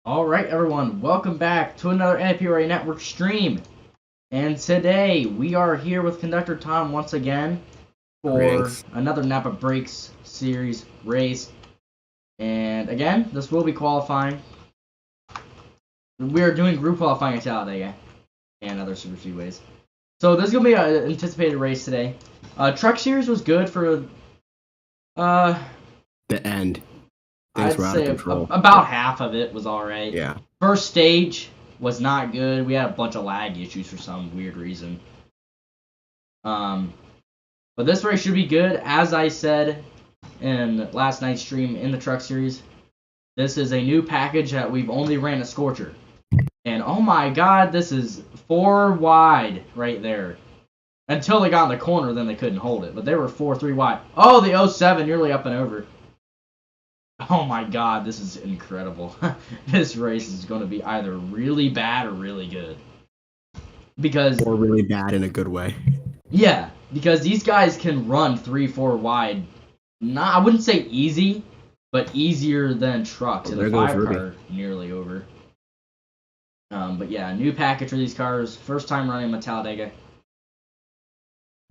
Alright everyone, welcome back to another NPRA Network stream. And today we are here with Conductor Tom once again for Greetings. another Napa Breaks series race. And again, this will be qualifying. We are doing group qualifying at Talladega and other super speedways. So this is going to be an anticipated race today. Truck series was good for The end. Things I'd were out of say control. about half of it was alright. Yeah. First stage was not good. We had a bunch of lag issues for some weird reason. But this race should be good. As I said in last night's stream in the truck series, this is a new package that we've only ran at Scorcher. And oh my god, this is 4 wide right there. Until they got in the corner, then they couldn't hold it. But they were 4-3 wide. Oh, the 07 nearly up and over. Oh my god, this is incredible. This race is going to be either really bad or really good. Because... Or really bad in a good way. Yeah, because these guys can run 3-4 wide. Not, I wouldn't say easy, but easier than trucks. And the 5 car nearly over. But yeah, new package for these cars. First time running them at Talladega.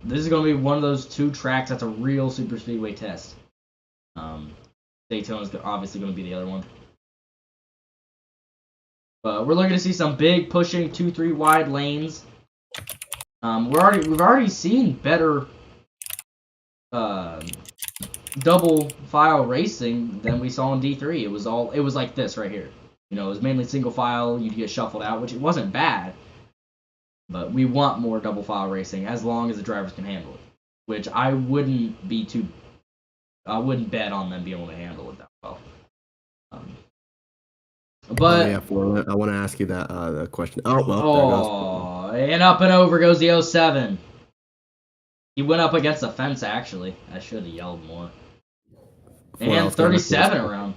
This is going to be one of those 2 tracks that's a real super speedway test. Daytona is obviously going to be the other one. But we're looking to see some big pushing 2-3 wide lanes. We've already seen better double file racing than we saw in D3. It was like this right here. You know, it was mainly single file. You'd get shuffled out, which it wasn't bad. But we want more double file racing as long as the drivers can handle it. Which I wouldn't bet on them being able to handle it that well. But yeah, I want to ask you that the question. Oh well, there goes. And up and over goes the 07. He went up against the fence. Actually, I should have yelled more. And 37 around.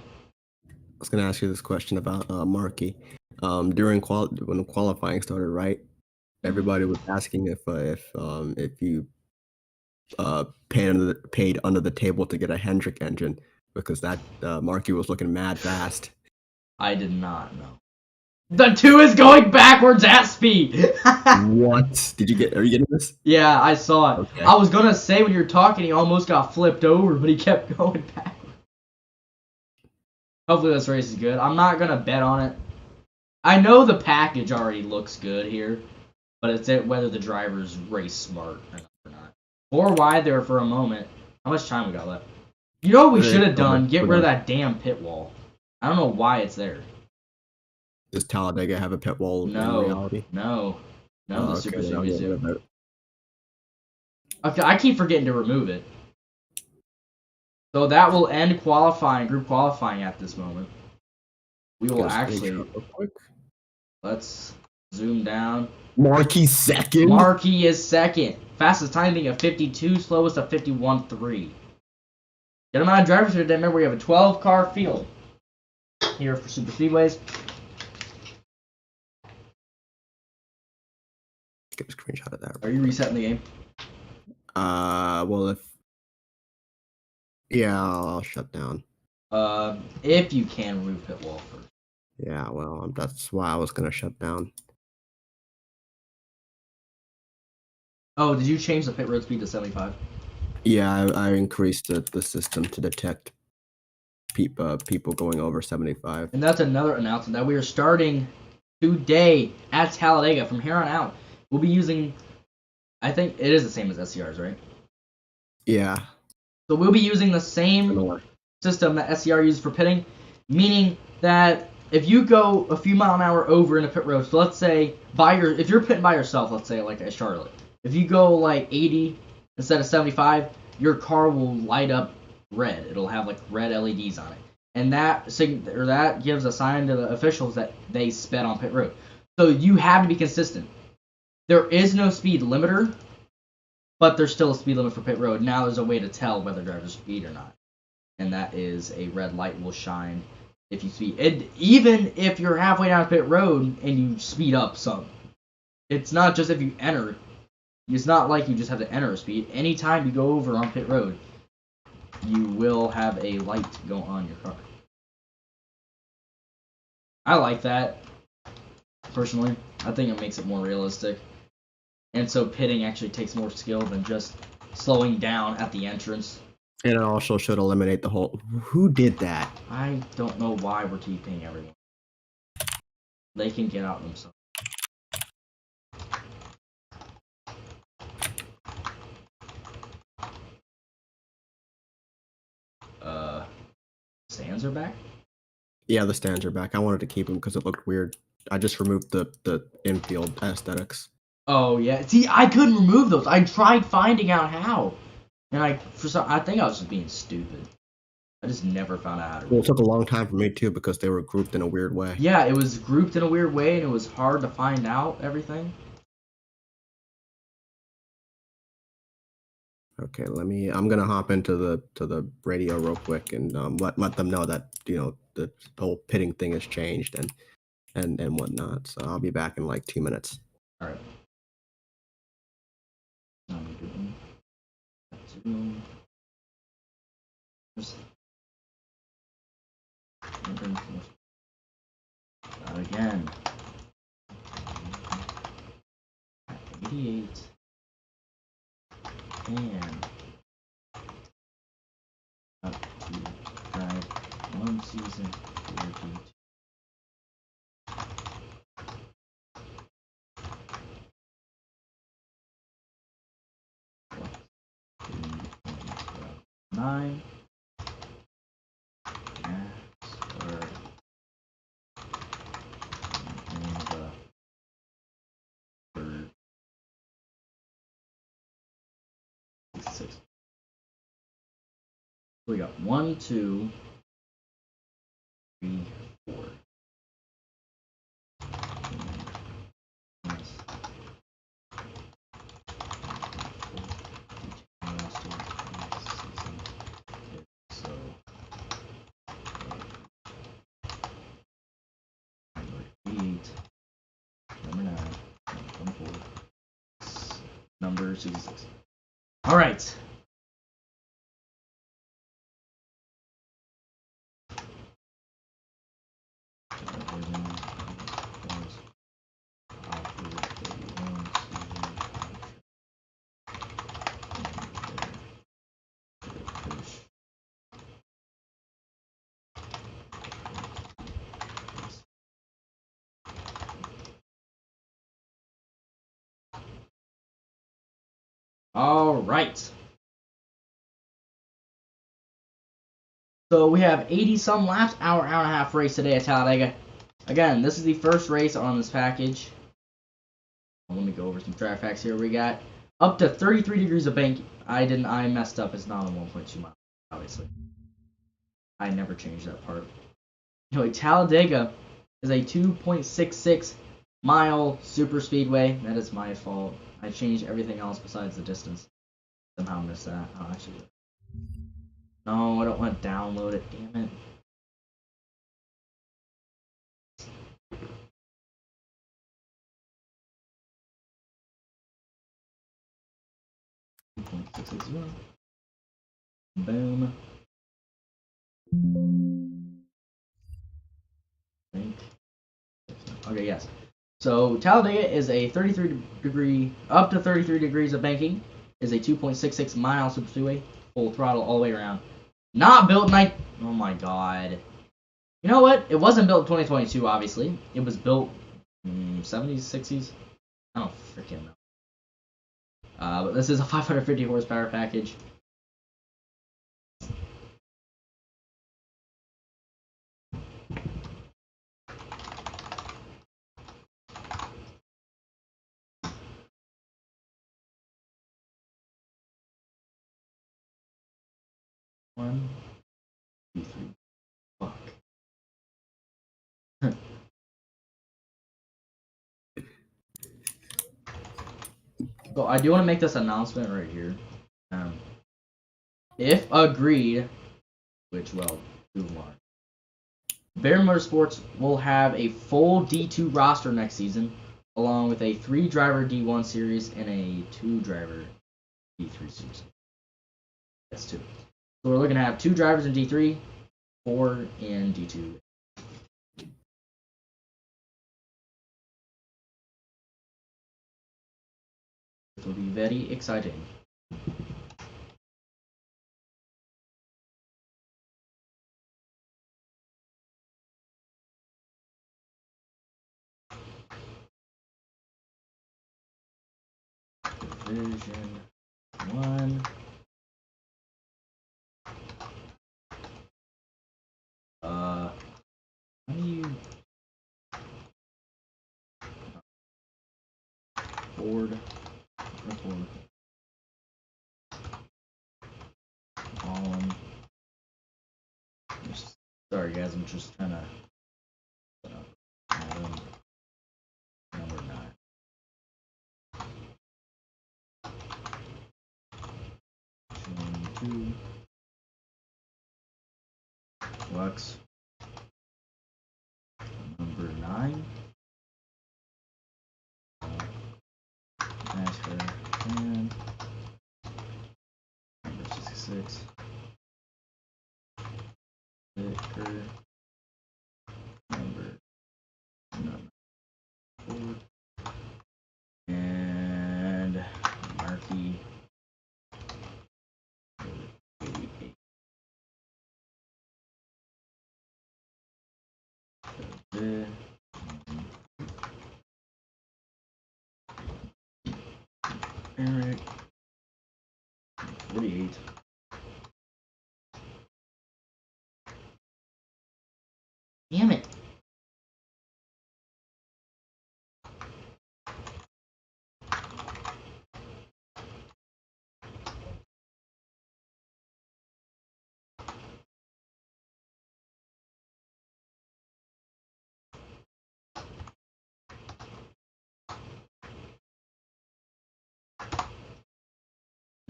I was going to ask you this question about Markey. During when qualifying started, right? Everybody was asking if you paid under the table to get a Hendrick engine because that Markey was looking mad fast. I did not know. The 2 is going backwards at speed. What? Are you getting this? Yeah, I saw it. Okay. I was gonna say when you were talking, he almost got flipped over, but he kept going backwards. Hopefully this race is good. I'm not gonna bet on it. I know the package already looks good here, but it's whether the drivers race smart or not. 4 wide there for a moment. How much time we got left? You know what we should have done? Get rid of that damn pit wall. I don't know why it's there. Does Talladega have a pit wall in reality? No. None of the super speedways do. Okay, I keep forgetting to remove it. So that will end group qualifying at this moment. We will actually... Let's zoom down. Markey's second? Markey is second. Fastest timing of 52, slowest of 51.3. Get amount of drivers here today. Remember, we have a 12-car field here for super speedways. Get a screenshot of that. Are you resetting the game? Well, I'll shut down. If you can remove pit wall first. Yeah, well, that's why I was gonna shut down. Oh, did you change the pit road speed to 75? Yeah, I increased the system to detect people going over 75. And that's another announcement that we are starting today at Talladega. From here on out, we'll be using, I think it is the same as SCRs, right? Yeah. So we'll be using the same system that SCR uses for pitting, meaning that if you go a few mile an hour over in a pit road, so let's say if you're pitting by yourself, let's say like at Charlotte, if you go like 80 instead of 75, your car will light up red. It'll have like red LEDs on it, and that gives a sign to the officials that they sped on pit road. So you have to be consistent. There is no speed limiter, but there's still a speed limit for pit road. Now there's a way to tell whether drivers speed or not, and that is a red light will shine if you speed. Even if you're halfway down pit road and you speed up some, it's not just if you enter. It's not like you just have to enter a speed. Anytime you go over on pit road, you will have a light go on your car. I like that, personally. I think it makes it more realistic. And so pitting actually takes more skill than just slowing down at the entrance. And it also should eliminate the whole. Who did that? I don't know why we're TPing everyone. They can get out themselves. Stands are back? Yeah, the stands are back. I wanted to keep them because it looked weird. I just removed the infield aesthetics. Oh yeah. See, I couldn't remove those. I tried finding out how, and I think I was just being stupid. I just never found out how to. Well, it took a long time for me too because they were grouped in a weird way. Yeah, it was grouped in a weird way, and it was hard to find out everything. Okay, I'm gonna hop into the radio real quick and let them know that the whole pitting thing has changed and whatnot. So I'll be back in like 2 minutes. All right. Not again. 88. And up to drive 1 season 42. Nine. Six. We got 1, 2, 3, 4. Number 66. All right. All right. So we have 80 some laps, hour and a half race today at Talladega. Again, this is the first race on this package. Let me go over some track facts here. We got up to 33 degrees of bank. I messed up. It's not a 1.2 mile, obviously. I never changed that part. Anyway, Talladega is a 2.66 mile super speedway. That is my fault. I changed everything else besides the distance. Somehow missed that. Oh, actually. No, I don't want to download it. Damn it. Boom. Okay, yes. So Talladega is a 33 up to 33 degrees of banking. Is a 2.66 mile superspeedway, full throttle all the way around. Not built oh my god. You know what? It wasn't built in 2022, obviously. It was built 70s, 60s. I don't freaking know. But this is a 550 horsepower package. One, two, three. Fuck. So I do want to make this announcement right here. If agreed, which, well, who won? Bear Motorsports will have a full D2 roster next season, along with a 3-driver D1 series and a 2-driver D3 series. That's 2. So we're looking to have 2 drivers in D3, 4 in D2. This will be very exciting. Division 1. How do you board report column? Sorry guys, I'm just trying to put up item number 9. Two Lux number 9. Master and number 66. Vicker number 4. And Markey 88. Eric 48. Damn it.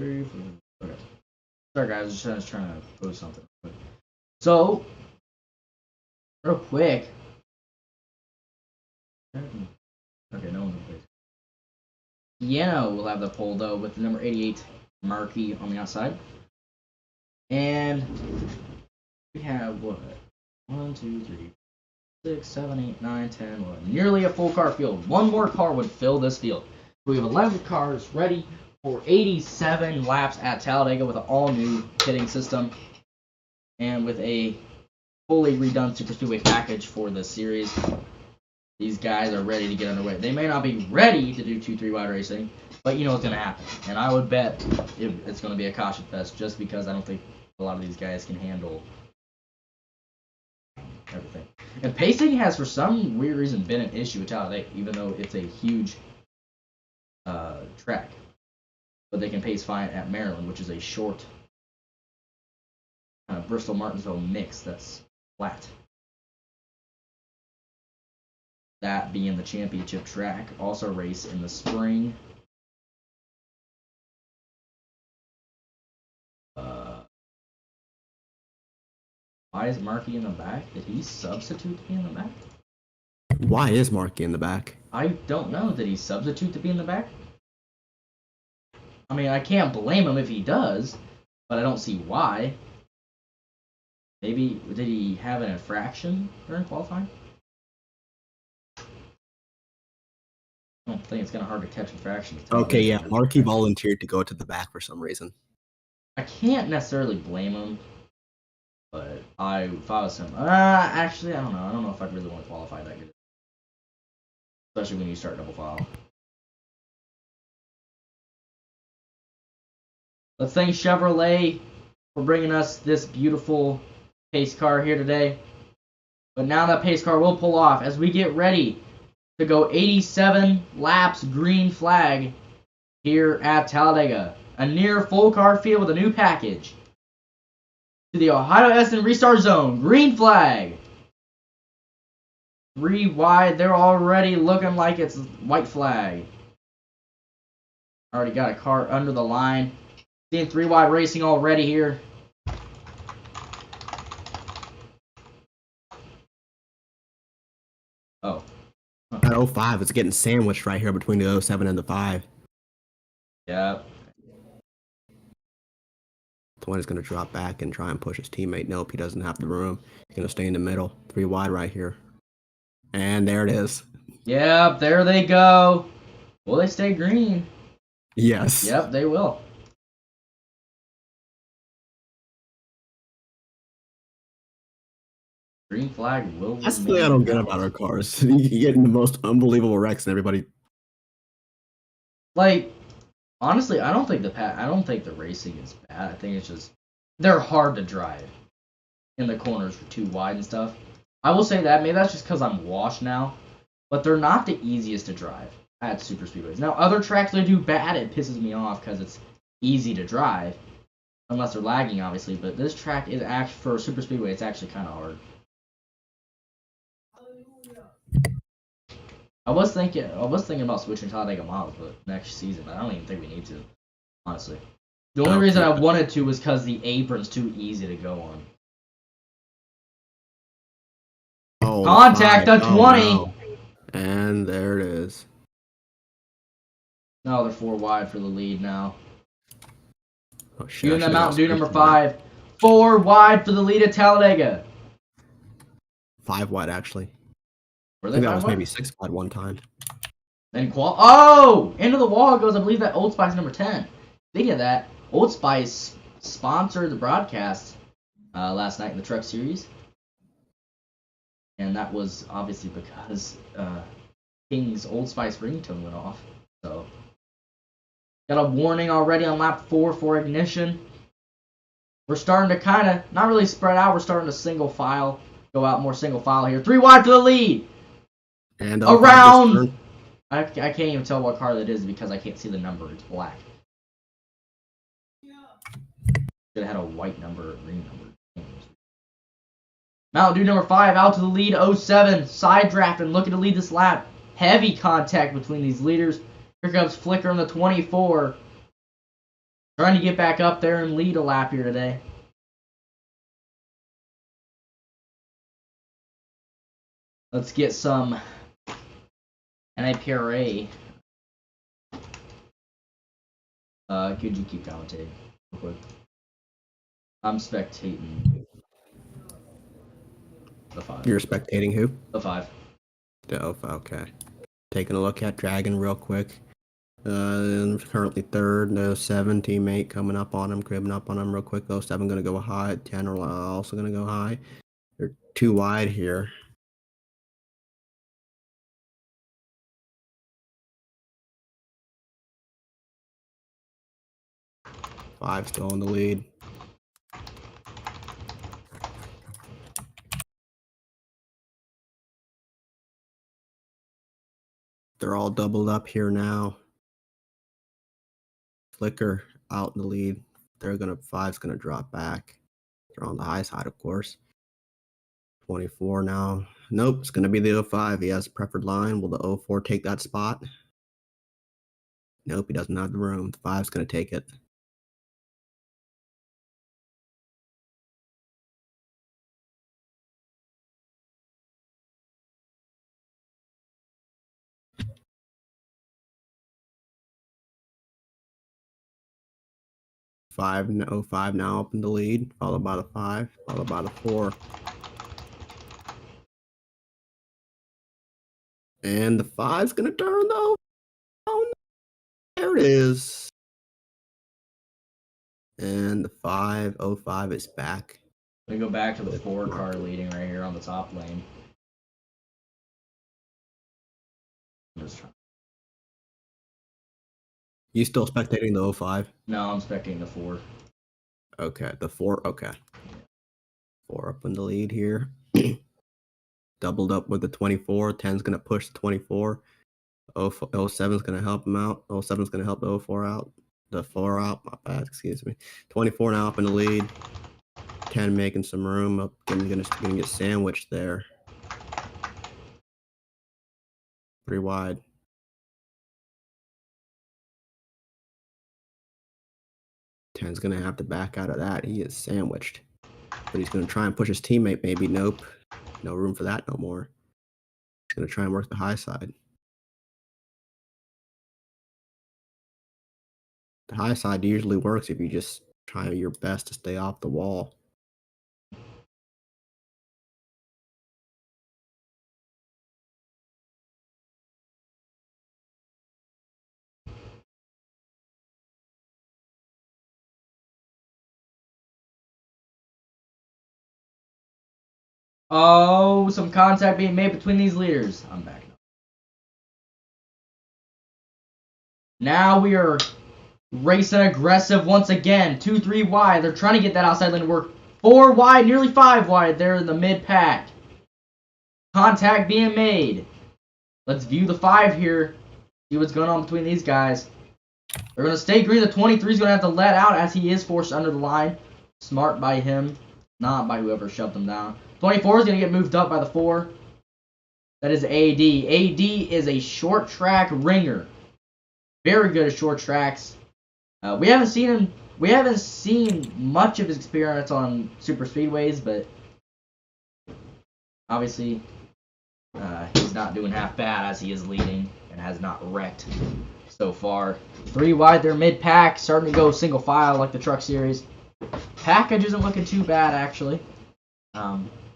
Okay. Sorry guys, I was just trying to post something. So, real quick. Okay, no one's in place. Piano will have the pole though with the number 88 Markey on the outside. And we have what? 1, 2, 3, 6, 7, 8, 9, 10, 11. Nearly a full car field. One more car would fill this field. We have 11 cars ready for 87 laps at Talladega with an all-new pitting system and with a fully redone Super Speedway package for this series. These guys are ready to get underway. They may not be ready to do 2-3 wide racing, but you know what's going to happen. And I would bet it's going to be a caution fest just because I don't think a lot of these guys can handle everything. And pacing has, for some weird reason, been an issue with Talladega, even though it's a huge track. But they can pace fine at Maryland, which is a short kind of Bristol-Martinsville mix that's flat. That being the championship track. Also race in the spring. Why is Markey in the back? Did he substitute to be in the back? Why is Markey in the back? I don't know. Did he substitute to be in the back? I mean, I can't blame him if he does, but I don't see why. Maybe, did he have an infraction during qualifying? I don't think it's going to hard to catch infractions. Okay, yeah, Markey volunteered to go to the back for some reason. I can't necessarily blame him, but if I was him, actually, I don't know. I don't know if I'd really want to qualify that good. Especially when you start double file. Let's thank Chevrolet for bringing us this beautiful pace car here today. But now that pace car will pull off as we get ready to go 87 laps green flag here at Talladega. A near full car field with a new package. To the Ohio Essen restart zone. Green flag. 3 wide. They're already looking like it's white flag. Already got a car under the line. Seeing 3 wide racing already here. Oh. That 05 is getting sandwiched right here between the 07 and the 5. Yep. 20 is going to drop back and try and push his teammate. Nope, he doesn't have the room. He's going to stay in the middle. 3 wide right here. And there it is. Yep, there they go. Will they stay green? Yes. Yep, they will. Green flag will That's the thing I remain don't get out. about our cars. You get in the most unbelievable wrecks, and everybody. Like, honestly, I don't think the racing is bad. I think it's just they're hard to drive, and the corners are too wide and stuff. I will say that maybe that's just because I'm washed now, but they're not the easiest to drive at super speedways. Now, other tracks they do bad, it pisses me off because it's easy to drive, unless they're lagging, obviously. But this track is actually for a super speedway. It's actually kind of hard. I was thinking about switching Talladega models, but next season, but I don't even think we need to, honestly. The only reason I wanted to was because the apron's too easy to go on. Oh, Contact a 20! No. And there it is. No, they're 4 wide for the lead now. Oh, shit. You and the Mountain Dew number 5. 4 wide for the lead at Talladega. 5 wide, actually. Were I they think that 5 was wide? maybe 6 wide one time. And oh! Into the wall goes, I believe, that Old Spice number 10. Speaking of that, Old Spice sponsored the broadcast last night in the Truck Series. And that was obviously because King's Old Spice ringtone went off. So, got a warning already on lap 4 for ignition. We're starting to kind of, not really spread out, we're starting to single file, go out more single file here. 3 wide for the lead! And around! I can't even tell what car that is because I can't see the number, it's black. Should have had a white number or green number. Mountain Dew number 5 out to the lead, 07, side drafting, looking to lead this lap. Heavy contact between these leaders. Here comes Flicker in the 24. Trying to get back up there and lead a lap here today. Let's get some NAPRA. Could you keep commentating real quick? I'm spectating the 5. You're spectating who? The 5. The 05, okay. Taking a look at Dragon real quick. Currently third. 07 teammate coming up on him, cribbing up on him real quick. 07 going to go high. 10 are also going to go high. They're 2 wide here. Five still in the lead. They're all doubled up here now. Flicker out in the lead. Five's gonna drop back. They're on the high side, of course. 24 now. Nope, it's gonna be the 05. He has a preferred line. Will the 04 take that spot? Nope, he doesn't have the room. The 5's gonna take it. Five, 05 now up in the lead, followed by the 5, followed by the 4. And the 5's gonna turn though. Oh, no. There it is. And the 505 is back. We go back to the 4 car leading right here on the top lane. You still spectating the 05? No, I'm spectating the 4. Okay, the 4. Okay. 4 up in the lead here. Doubled up with the 24. 10's going to push the 24. 07's going to help him out. 07's going to help the 04 out. The 4 out. My bad, excuse me. 24 now up in the lead. 10 making some room. Up, going to get sandwiched there. 3 wide. 10's going to have to back out of that. He is sandwiched. But he's going to try and push his teammate. Maybe nope. No room for that no more. He's going to try and work the high side. The high side usually works if you just try your best to stay off the wall. Oh, some contact being made between these leaders. I'm back. Now we are racing aggressive once again. 2-3 wide. They're trying to get that outside lane to work. 4 wide, nearly 5 wide. They're in the mid-pack. Contact being made. Let's view the 5 here. See what's going on between these guys. They're going to stay green. The 23 is going to have to let out as he is forced under the line. Smart by him. Not by whoever shoved him down. 24 is going to get moved up by the 4. That is AD. AD is a short track ringer. Very good at short tracks. We haven't seen much of his experience on super speedways, but obviously he's not doing half bad as he is leading and has not wrecked so far. 3 wide, they're mid-pack, starting to go single file like the Truck Series. Package isn't looking too bad, actually.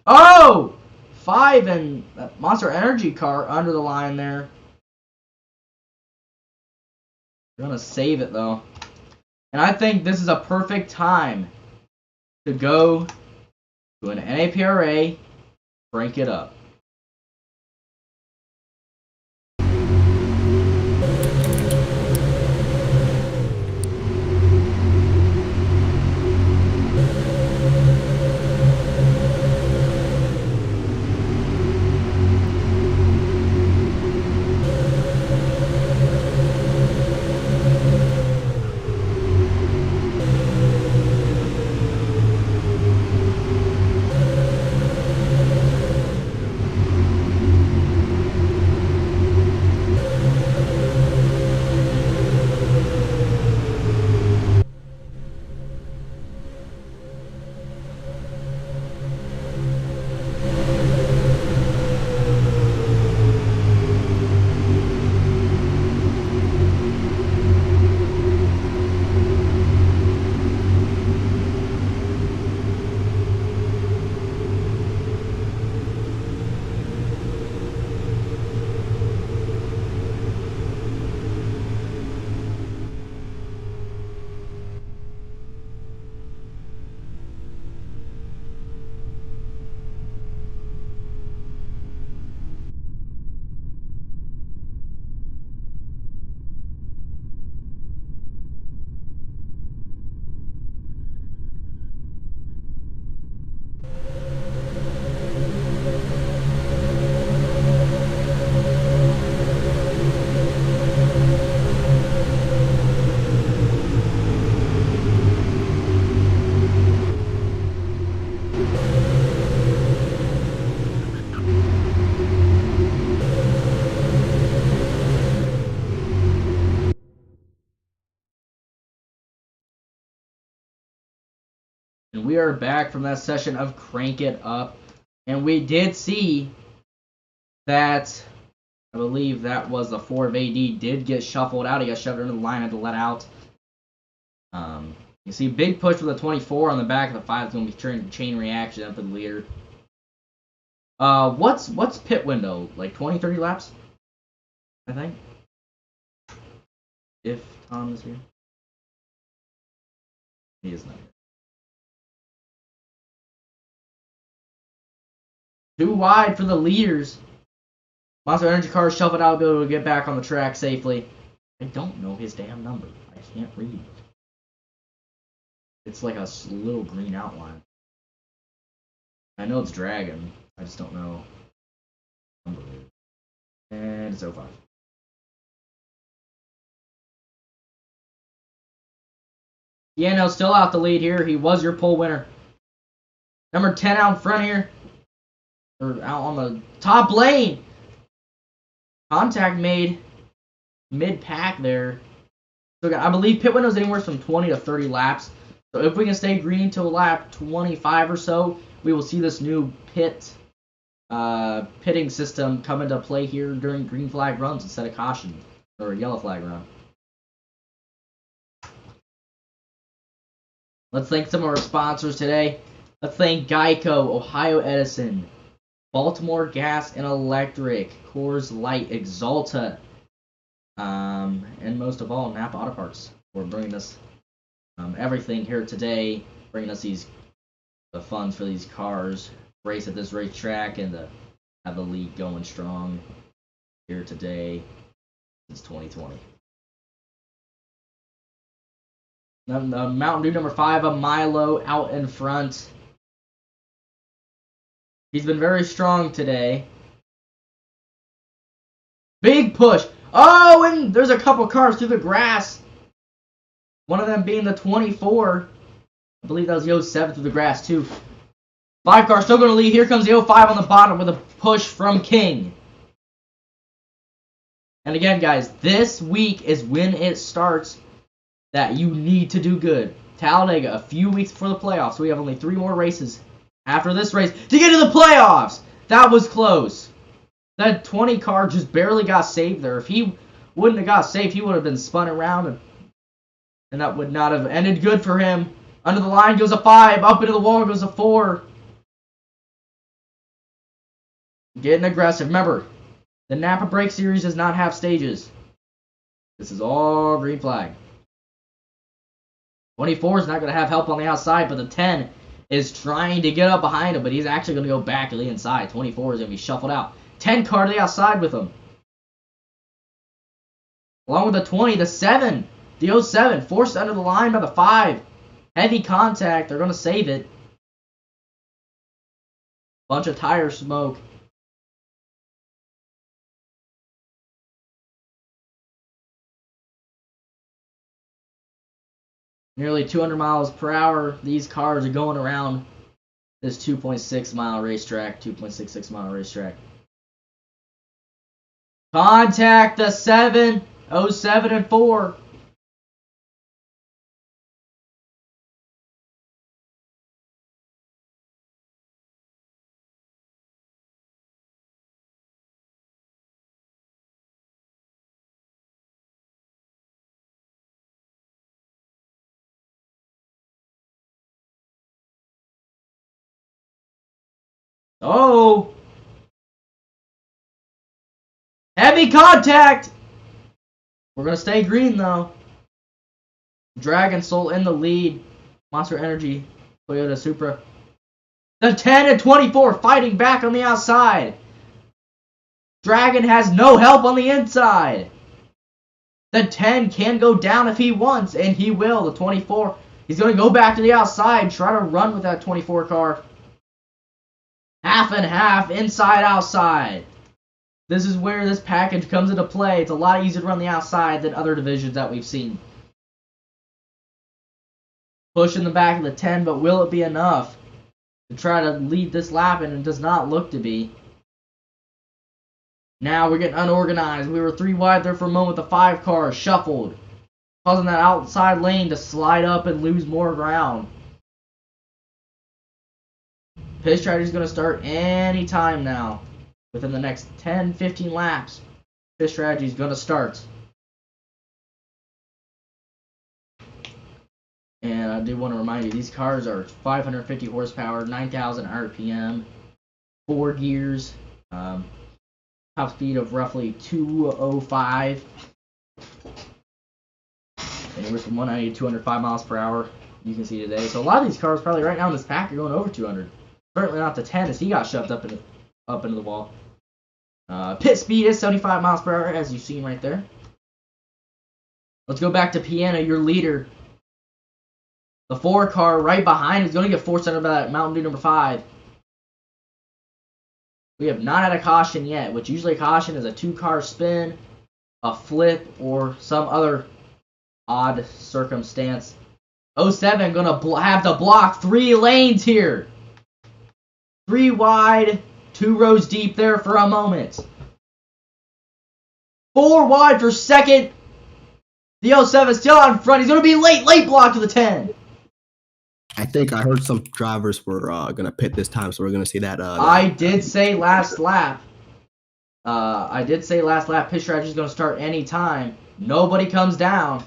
Oh! 5 and Monster Energy car under the line there. They're going to save it, though. And I think this is a perfect time to go to an NAPRA, crank it up. And we are back from that session of Crank It Up. And we did see that, I believe that was the 4 of AD, did get shuffled out. He got shoved into the line, had to let out. You see big push with the 24 on the back of the 5 is going to be turning chain reaction for the leader. What's pit window? Like 20, 30 laps? I think. If Tom is here. He is not here. 2 wide for the leaders. Monster Energy car shuffled out, be able to get back on the track safely. I don't know his damn number. I can't read it. It's like a little green outline. I know it's Dragon. I just don't know. And it's 05. Yeah, no, still out the lead here. He was your pole winner. Number 10 out in front here. Or out on the top lane. Contact made mid-pack there. So I believe pit window is anywhere from 20 to 30 laps. So if we can stay green till lap 25 or so, we will see this new pitting system come into play here during green flag runs instead of caution or yellow flag run. Let's thank some of our sponsors today. Let's thank Geico, Ohio Edison, Baltimore Gas and Electric, Coors Light, Exalta, and most of all, Napa Auto Parts for bringing us everything here today, bringing us the funds for these cars race at this racetrack and to have the league going strong here today since 2020. Mountain Dew number 5, a Milo out in front. He's been very strong today. Big push. Oh, and there's a couple cars through the grass. One of them being the 24. I believe that was the 07 through the grass, too. 5 cars still going to lead. Here comes the 05 on the bottom with a push from King. And again, guys, this week is when it starts that you need to do good. Talladega, a few weeks before the playoffs. We have only 3 more races after this race to get to the playoffs. That was close. That 20 car just barely got saved there. If he wouldn't have got saved, he would have been spun around, and that would not have ended good for him. Under the line goes a 5. Up into the wall goes a 4. Getting aggressive. Remember, the Napa Break Series does not have stages. This is all green flag. 24 is not going to have help on the outside, but the 10 is trying to get up behind him, but he's actually going to go back to the inside. 24 is going to be shuffled out. 10 car to the outside with him. Along with the 20, the 7, the 07, forced under the line by the 5. Heavy contact. They're going to save it. Bunch of tire smoke. Nearly 200 miles per hour. These cars are going around this 2.6 mile racetrack. 2.66 mile racetrack. Contact the 7, 07 and 4. Oh! Heavy contact! We're going to stay green, though. Dragon Soul in the lead. Monster Energy, Toyota Supra. The 10 and 24 fighting back on the outside. Dragon has no help on the inside. The 10 can go down if he wants, and he will. The 24, he's going to go back to the outside, try to run with that 24 car. Half and half, inside, outside. This is where this package comes into play. It's a lot easier to run the outside than other divisions that we've seen. Push in the back of the 10, but will it be enough to try to lead this lap? And it does not look to be. Now we're getting unorganized. We were 3 wide there for a moment. The 5 car shuffled, causing that outside lane to slide up and lose more ground. Pit strategy is going to start any time now. Within the next 10-15 laps, pit strategy is going to start. And I do want to remind you, these cars are 550 horsepower, 9,000 RPM, 4 gears, top speed of roughly 205, anywhere from 190 to 205 miles per hour. You can see today. So a lot of these cars probably right now in this pack are going over 200. Certainly not the 10 as he got shoved up into the wall. Pit speed is 75 miles per hour, as you've seen right there. Let's go back to Piano, your leader. The 4 car right behind is going to get forced under by that Mountain Dew number 5. We have not had a caution yet, which usually a caution is a 2-car spin, a flip, or some other odd circumstance. 07 going to have to block 3 lanes here. 3 wide, 2 rows deep there for a moment. 4 wide for second. The 07 still out in front. He's going to be late block to the 10. I think I heard some drivers were going to pit this time, so we're going to see that. I did say last lap. Pit strategy is going to start any time. Nobody comes down.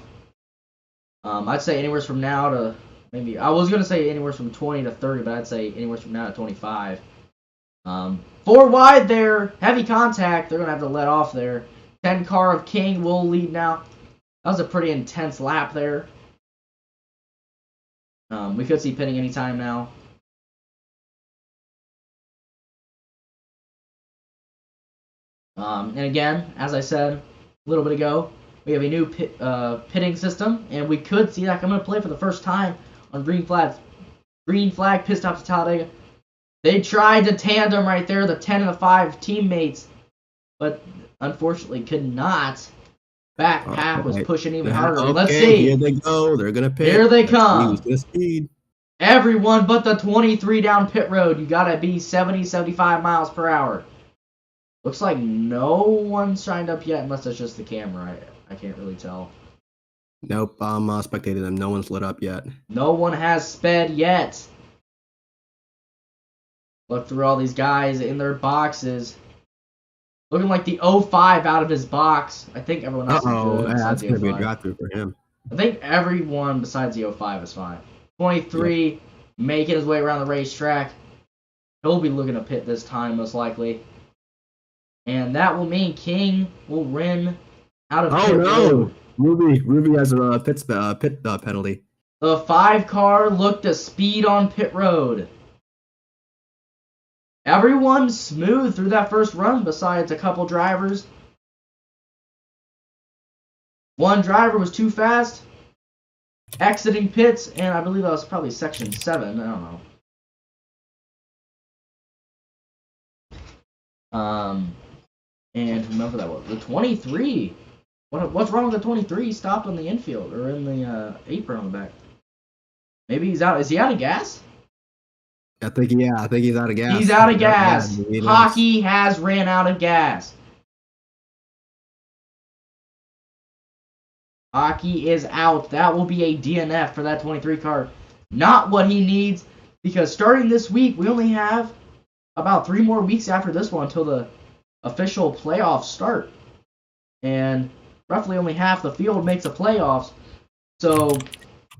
I'd say anywhere from now to maybe, I was going to say anywhere from 20 to 30, but I'd say anywhere from now to 25. 4 wide there. Heavy contact. They're going to have to let off there. 10 car of King will lead now. That was a pretty intense lap there. We could see pitting anytime now. And again, as I said a little bit ago, we have a new pitting system, and we could see that come into play for the first time on Green Flag pit stops at Talladega. They tried to tandem right there, the 10 and the 5 teammates, but unfortunately could not. Back pack was pushing even harder. Okay, let's see. Here they go. They're gonna pit. Here they come. Who's gonna speed? Everyone but the 23 down pit road. You gotta be 70, 75 miles per hour. Looks like no one signed up yet, unless it's just the camera. I can't really tell. Nope, I'm spectating them. No one's lit up yet. No one has sped yet. Look through all these guys in their boxes. Looking like the 05 out of his box. I think everyone else is good. That's going to be a drive-through for him. I think everyone besides the 05 is fine. 23 making his way around the racetrack. He'll be looking to pit this time, most likely. And that will mean King will win out of pit road. Ruby has a pit penalty. The 5 car looked to speed on pit road. Everyone smooth through that first run besides a couple drivers. One driver was too fast, exiting pits, and I believe that was probably section 7. I don't know. And remember that was the 23. What's wrong with the 23? He stopped on the infield or in the apron on the back. Maybe he's out. Is he out of gas? I think he's out of gas. He's out of gas. Hockey has ran out of gas. Hockey is out. That will be a DNF for that 23 car. Not what he needs, because starting this week, we only have about 3 more weeks after this one until the official playoffs start. And roughly only half the field makes the playoffs. So,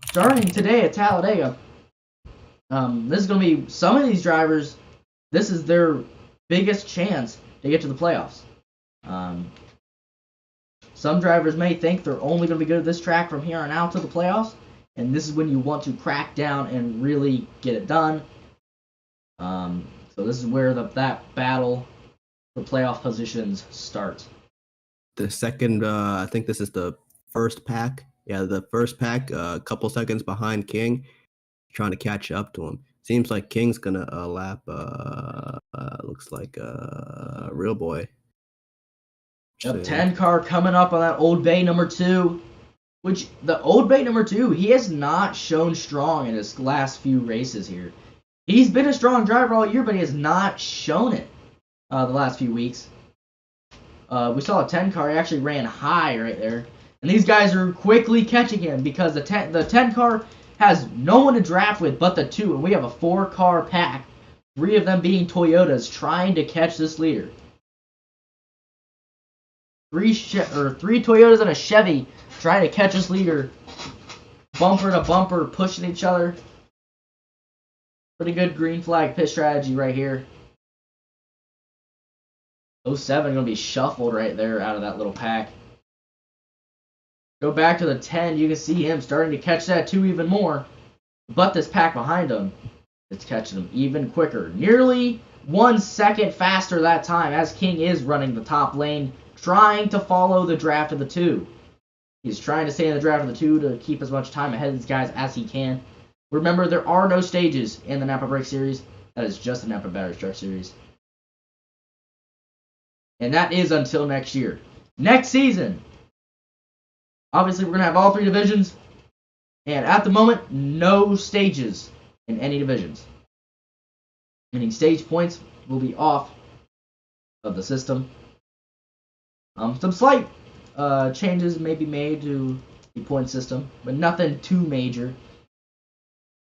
starting today at Talladega, this is going to be, some of these drivers, this is their biggest chance to get to the playoffs. Some drivers may think they're only going to be good at this track from here on out to the playoffs, and this is when you want to crack down and really get it done. So this is where that battle for playoff positions starts. The second, I think this is the first pack. Yeah, the first pack, a couple seconds behind King, trying to catch up to him. Seems like King's gonna lap. Looks like Real Boy. Yep, 10 car coming up on that Old Bay number 2. Which the Old Bay number 2, he has not shown strong in his last few races here. He's been a strong driver all year, but he has not shown it the last few weeks. We saw a 10 car. He actually ran high right there. And these guys are quickly catching him because the 10 car has no one to draft with but the 2. And we have a 4 car pack. 3 of them being Toyotas trying to catch this leader. 3 Toyotas and a Chevy trying to catch this leader. Bumper to bumper, pushing each other. Pretty good green flag pit strategy right here. 07 going to be shuffled right there out of that little pack. Go back to the 10. You can see him starting to catch that 2 even more. But this pack behind him, it's catching him even quicker. Nearly 1 second faster that time, as King is running the top lane, trying to follow the draft of the 2. He's trying to stay in the draft of the 2 to keep as much time ahead of these guys as he can. Remember, there are no stages in the Napa Break Series. That is just the Napa Battery Truck Series. And that is until next year. Next season, obviously we're going to have all 3 divisions. And at the moment, no stages in any divisions. Meaning stage points will be off of the system. Some slight changes may be made to the point system, but nothing too major.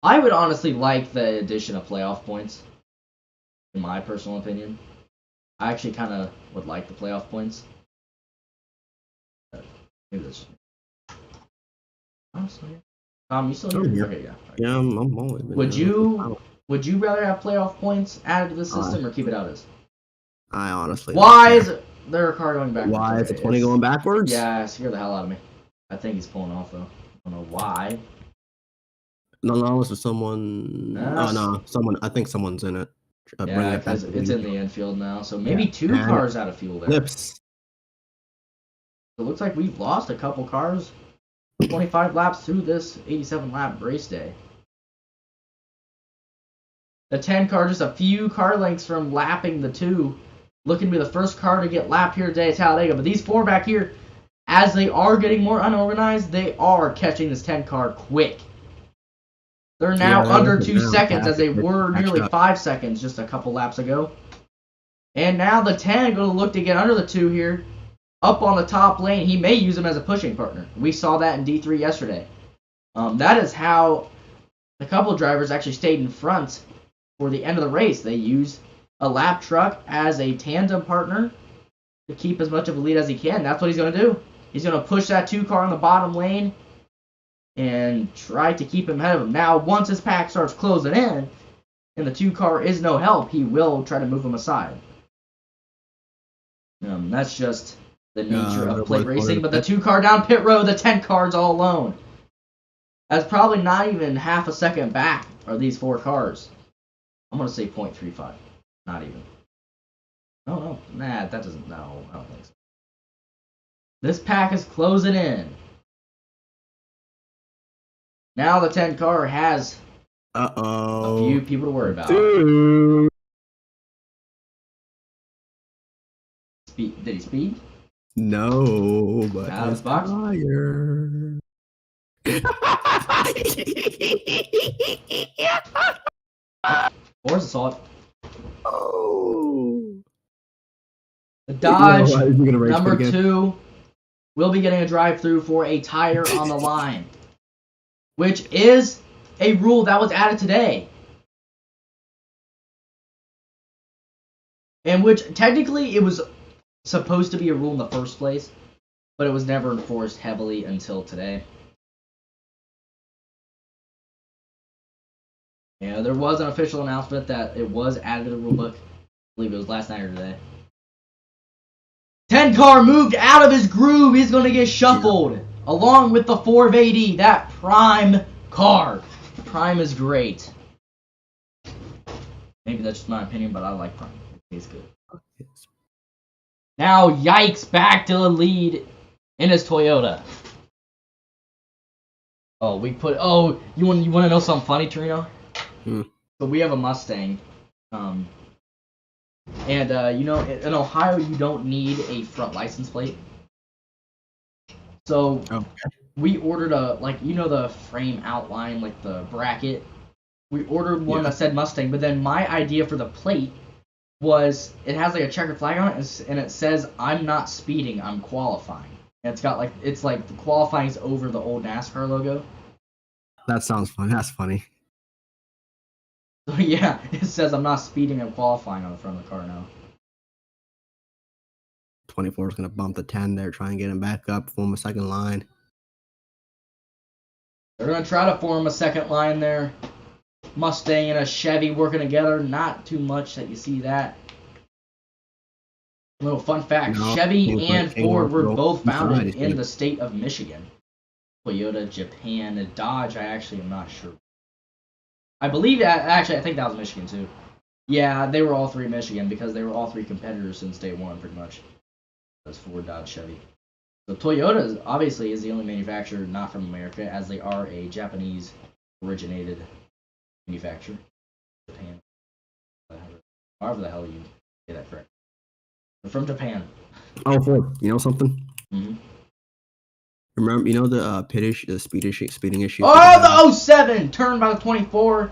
I would honestly like the addition of playoff points, in my personal opinion. I actually kind of would like the playoff points. Maybe this. Honestly, you still here? Okay, yeah. Right. Yeah, I'm always. Would you rather have playoff points added to the system or keep it out as? I honestly. Why is there a car going backwards? Why is the 20 going backwards? Yeah, scared the hell out of me. I think he's pulling off though. I don't know why. No, this is someone. No, someone. I think someone's in it. Yeah, because it's in the infield now, so maybe 2 cars out of fuel there. Flips. It looks like we've lost a couple cars 25 laps through this 87-lap race day. The 10 car just a few car lengths from lapping the 2. Looking to be the first car to get lapped here today at Talladega. But these 4 back here, as they are getting more unorganized, they are catching this 10 car quick. They're now under 2 seconds as they were nearly 5 seconds just a couple laps ago. And now the 10 going to look to get under the 2 here. Up on the top lane, he may use him as a pushing partner. We saw that in D3 yesterday. That is how the couple drivers actually stayed in front for the end of the race. They used a lap truck as a tandem partner to keep as much of a lead as he can. That's what he's going to do. He's going to push that 2 car in the bottom lane and try to keep him ahead of him. Now, once his pack starts closing in and the 2 car is no help, he will try to move him aside. That's just the nature of plate racing. But the 2 car down pit road, the 10 car's all alone. That's probably not even half a second back are these 4 cars. I'm going to say 0.35. Not even. No. Nah, that doesn't. No, I don't think so. This pack is closing in. Now the 10 car has a few people to worry about. Did he speed? No, but out of his box. Forza saw it. Oh. The Dodge number 2 will be getting a drive-through for a tire on the line, which is a rule that was added today. And which technically it was supposed to be a rule in the first place, but it was never enforced heavily until today. Yeah, there was an official announcement that it was added to the rulebook. I believe it was last night or today. 10 car moved out of his groove. He's going to get shuffled along with the 480. That Prime car. Prime is great. Maybe that's just my opinion, but I like Prime. It's good. Now, Yikes back to the lead in his Toyota. Oh, you want to know something funny, Torino? So we have a Mustang, and in Ohio you don't need a front license plate. So we ordered the frame outline, like the bracket. We ordered one that said Mustang, but then my idea for the plate was it has like a checkered flag on it, and it says I'm not speeding, I'm qualifying. And it's got the qualifying is over the old NASCAR logo. That sounds fun. That's funny. So yeah, it says I'm not speeding, I'm qualifying on the front of the car now. 24 is going to bump the 10 there, try and get him back up, form a second line. They're going to try to form a second line there. Mustang and a Chevy working together. Not too much that you see that. A little fun fact, Chevy and Ford were both founded in the state of Michigan. Toyota, Japan, and Dodge, I actually am not sure. I think that was Michigan too. Yeah, they were all 3 Michigan because they were all 3 competitors since day one, pretty much. That's Ford, Dodge, Chevy. So Toyota obviously is the only manufacturer not from America, as they are a Japanese-originated manufacturer. Japan. However the hell you say that correct. They're from Japan. Oh, Ford. You know something? Mm-hmm. Remember, the speeding issue? Oh, the 07! Turned by the 24.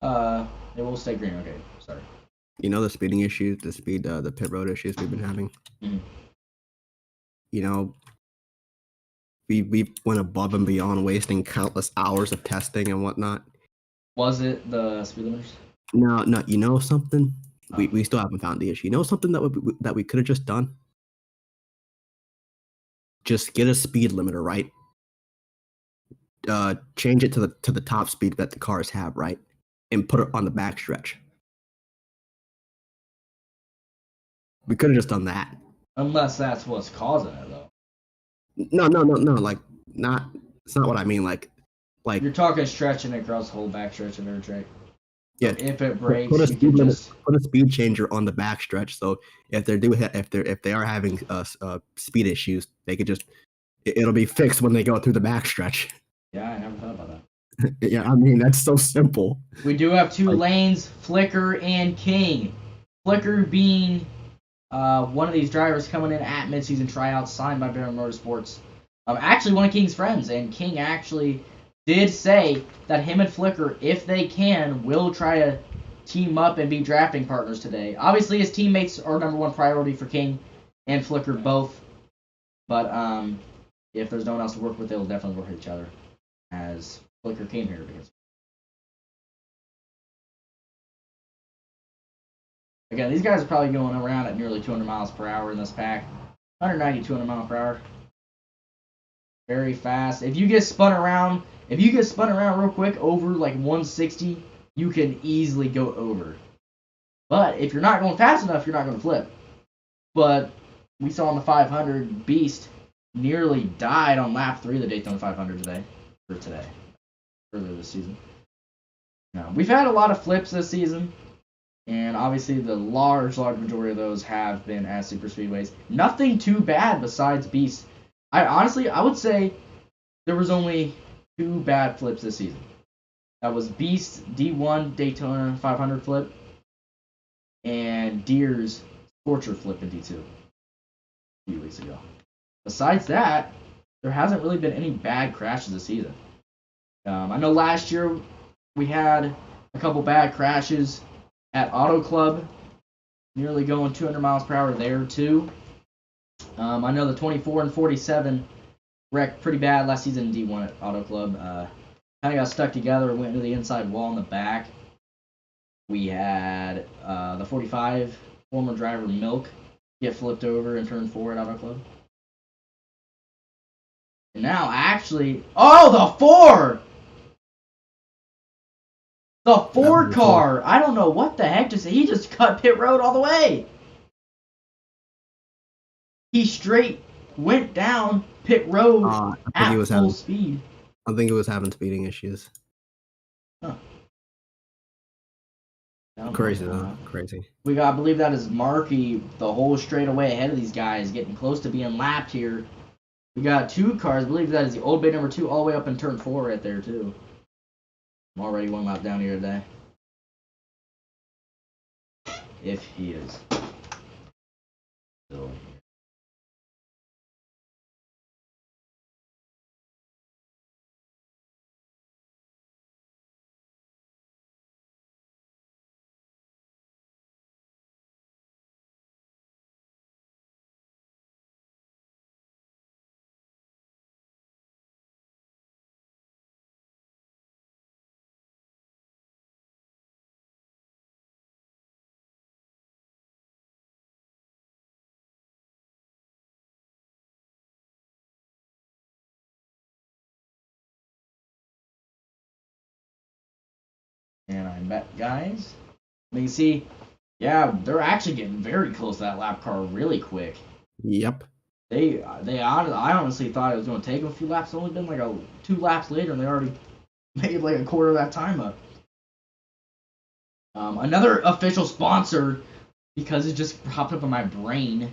It will stay green. Okay, sorry. You know the speeding issues, the pit road issues we've been having? Mm-hmm. We went above and beyond, wasting countless hours of testing and whatnot. Was it the speed limiters? No. You know something? We still haven't found the issue. You know something that we could have just done? Just get a speed limiter, right? Change it to the top speed that the cars have, right? And put it on the back stretch. We could have just done that. Unless that's what's causing it, though. No. It's not what I mean. Like you're talking stretching across the whole back stretch of every track. Yeah, if it breaks, put a you speed can limit, just. put a speed changer on the backstretch. So if they are having speed issues, they could just it'll be fixed when they go through the backstretch. Yeah, I never thought about that. Yeah, I mean that's so simple. We do have two Like, lanes, Flicker and King. Flicker being one of these drivers coming in at midseason tryouts signed by Baron Motorsports. Actually, one of King's friends, and King actually did say that him and Flicker, if they can, will try to team up and be drafting partners today. Obviously, his teammates are number one priority for King and Flicker both, but if there's no one else to work with, they'll definitely work with each other, as Flicker came here because. Again, these guys are probably going around at nearly 200 miles per hour in this pack. 190, 200 miles per hour. Very fast. If you get spun around real quick over like 160, you can easily go over. But if you're not going fast enough, you're not going to flip. But we saw on the 500, Beast nearly died on lap 3 of the Daytona 500 earlier this season. Now, we've had a lot of flips this season. And obviously the large majority of those have been at super speedways. Nothing too bad besides Beast. I would say there was only 2 bad flips this season. That was Beast D1 Daytona 500 flip and Deer's Scorcher flip in D2 a few weeks ago. Besides that, there hasn't really been any bad crashes this season. I know last year we had a couple bad crashes at Auto Club, nearly going 200 miles per hour there too. I know the 24 and 47 wrecked pretty bad last season in D1 at Auto Club. Kind of got stuck together, went into the inside wall in the back. We had the 45 former driver Milk get flipped over in turn 4 at Auto Club. And now actually, the 4! The 4 car! I don't know what the heck he just cut pit road all the way! He straight went down pit road at full speed. I think he was having speeding issues. Huh. Crazy though. Crazy. I believe that is Markey the whole straightaway ahead of these guys, getting close to being lapped here. We got 2 cars. I believe that is the Old Bay number 2 all the way up in turn 4 right there too. I'm already 1 lap down here today. If he is still here. And I bet, guys, you can see, yeah, they're actually getting very close to that lap car really quick. Yep. I honestly thought it was going to take them a few laps. It's only been like 2 laps later, and they already made like a quarter of that time up. Another official sponsor, because it just popped up in my brain,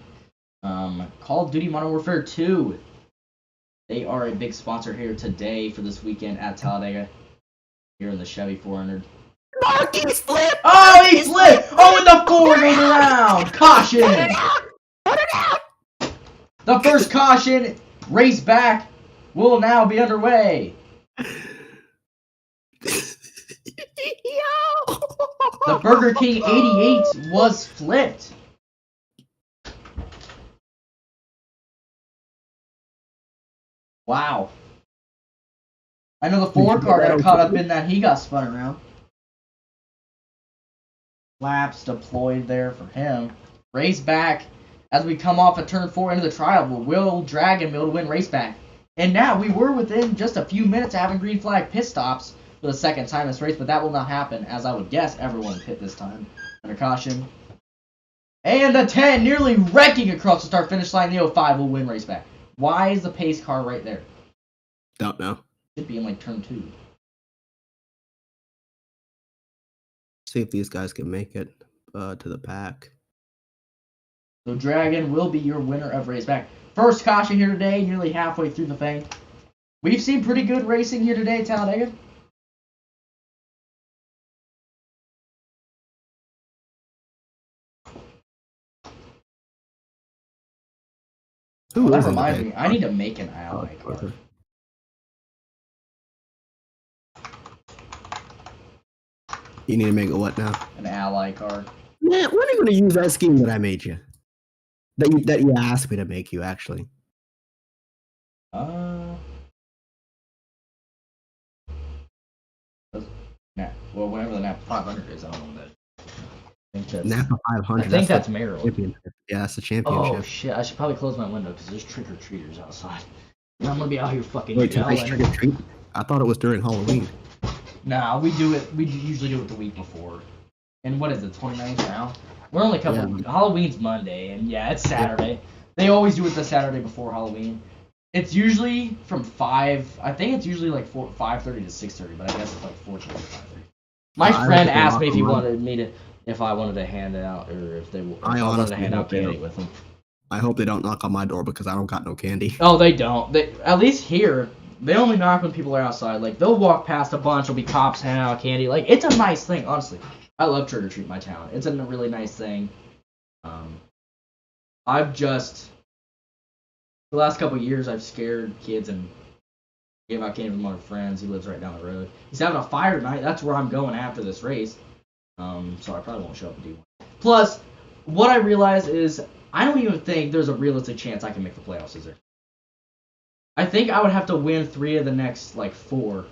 Call of Duty Modern Warfare 2. They are a big sponsor here today for this weekend at Talladega, here in the Chevy 400. Markey's flip! Oh, he slipped! Oh, and the 4 goes around! Caution! Put it out! The first caution, race back, will now be underway. The Burger King 88 was flipped. Wow. I know the 4 car got caught up in that. He got spun around. Laps deployed there for him. Race back as we come off a turn 4 into the trial. Will Dragon be able to win race back? And now we were within just a few minutes of having green flag pit stops for the second time this race, but that will not happen, as I would guess everyone pit this time. Under caution. And the 10 nearly wrecking across the start-finish line. The 05 will win race back. Why is the pace car right there? Don't know. Should be in like turn 2. see if these guys can make it to the pack. So Dragon will be your winner of race back. First caution here today, nearly halfway through the thing. We've seen pretty good racing here today at Talladega. That reminds me, I need to make an ally card. You need to make a what now? An ally card. Man, when are you going to use that scheme that I made you? That you asked me to make you, actually. Well, whenever the Napa 500 is, I don't know that. Napa 500. I think that's Maryland. Yeah, that's the championship. Oh shit! I should probably close my window because there's trick or treaters outside. And I'm gonna be out here fucking. Wait, tonight's trick or treat? I thought it was during Halloween. Nah, we do it. We usually do it the week before. And what is it? 29th now. We're only a couple. Halloween's Monday, and yeah, it's Saturday. They always do it the Saturday before Halloween. It's usually from 5. I think it's usually like 5:30 to 6:30, but I guess it's like 4:30 to 5:30. My friend asked me if I wanted to hand it out, or if I wanted to hand out candy with them. I hope they don't knock on my door because I don't got no candy. Oh, they don't. They at least here, they only knock when people are outside. Like they'll walk past a bunch, there'll be cops handing out candy. Like it's a nice thing, honestly. I love trick or treat in my town. It's a really nice thing. The last couple of years, I've scared kids and gave out candy with one of my friends. He lives right down the road. He's having a fire tonight. That's where I'm going after this race. So I probably won't show up and do one. Plus, what I realize is I don't even think there's a realistic chance I can make the playoffs, is there? I think I would have to win 3 of the next, 4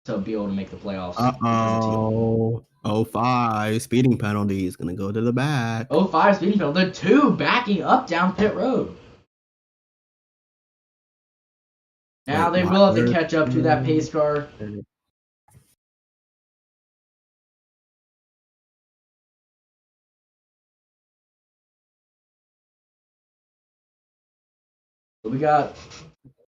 to be able to make the playoffs. Uh-oh. 05 speeding penalty is going to go to the back. 05 speeding penalty. The 2 backing up down pit road. Now they will have to catch up to that pace car. So we got,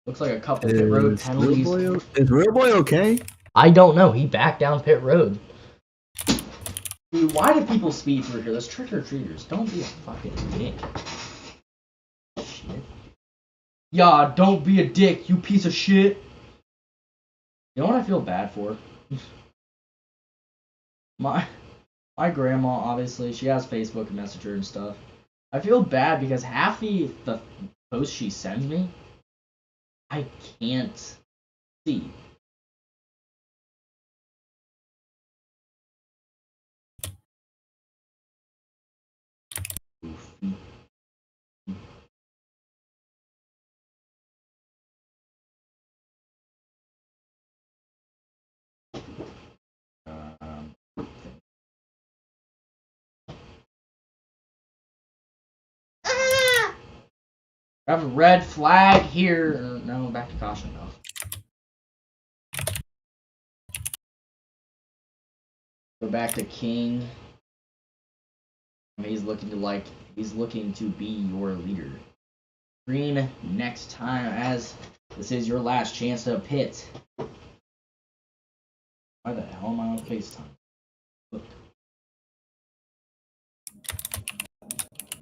looks like a couple pit road penalties. Is Real Boy okay? I don't know. He backed down pit road. Dude, why do people speed through here? Those trick-or-treaters. Don't be a fucking dick. Shit. Yeah, don't be a dick, you piece of shit. You know what I feel bad for? My grandma, obviously, she has Facebook and Messenger and stuff. I feel bad because half the posts she sends me, I can't see. I have a red flag here. No, back to caution though. Go back to King. He's looking to be your leader. Green next time, as this is your last chance to pit. Why the hell am I on FaceTime? Look.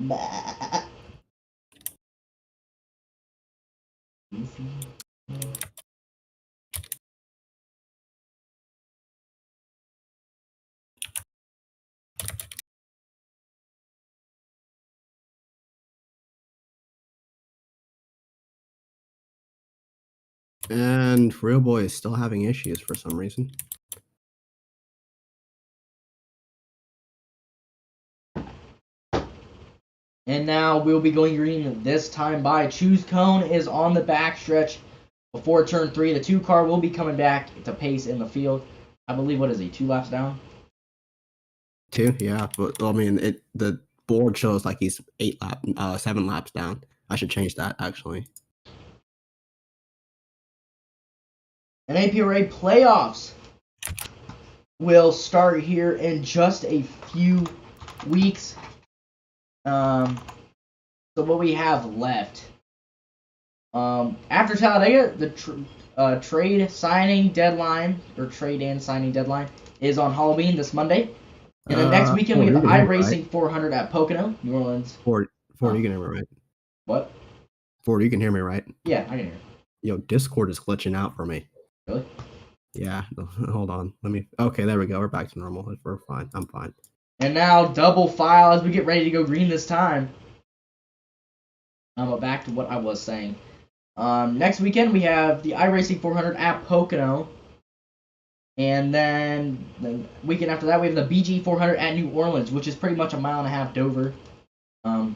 Bah. And Real Boy is still having issues for some reason. And now we'll be going green this time by. Choose Cone is on the backstretch before turn 3. The 2 car will be coming back to pace in the field. I believe, what is he, 2 laps down? 2, yeah. But I mean, the board shows like he's 7 laps down. I should change that actually. And APRA playoffs will start here in just a few weeks. So what we have left, after Talladega, the trade signing deadline, or trade and signing deadline, is on Halloween this Monday. And then next weekend we have the you can hear me, right? iRacing 400 at Pocono, New Orleans. 40, you can hear me, right? What? 40, you can hear me, right? Yeah, I can hear. Yo, Discord is glitching out for me. Really? Yeah, hold on. Okay, there we go. We're back to normal. We're fine. I'm fine. And now double file as we get ready to go green this time. Back to what I was saying. Next weekend we have the iRacing 400 at Pocono. And then the weekend after that we have the BG 400 at New Orleans, which is pretty much a mile and a half Dover. Then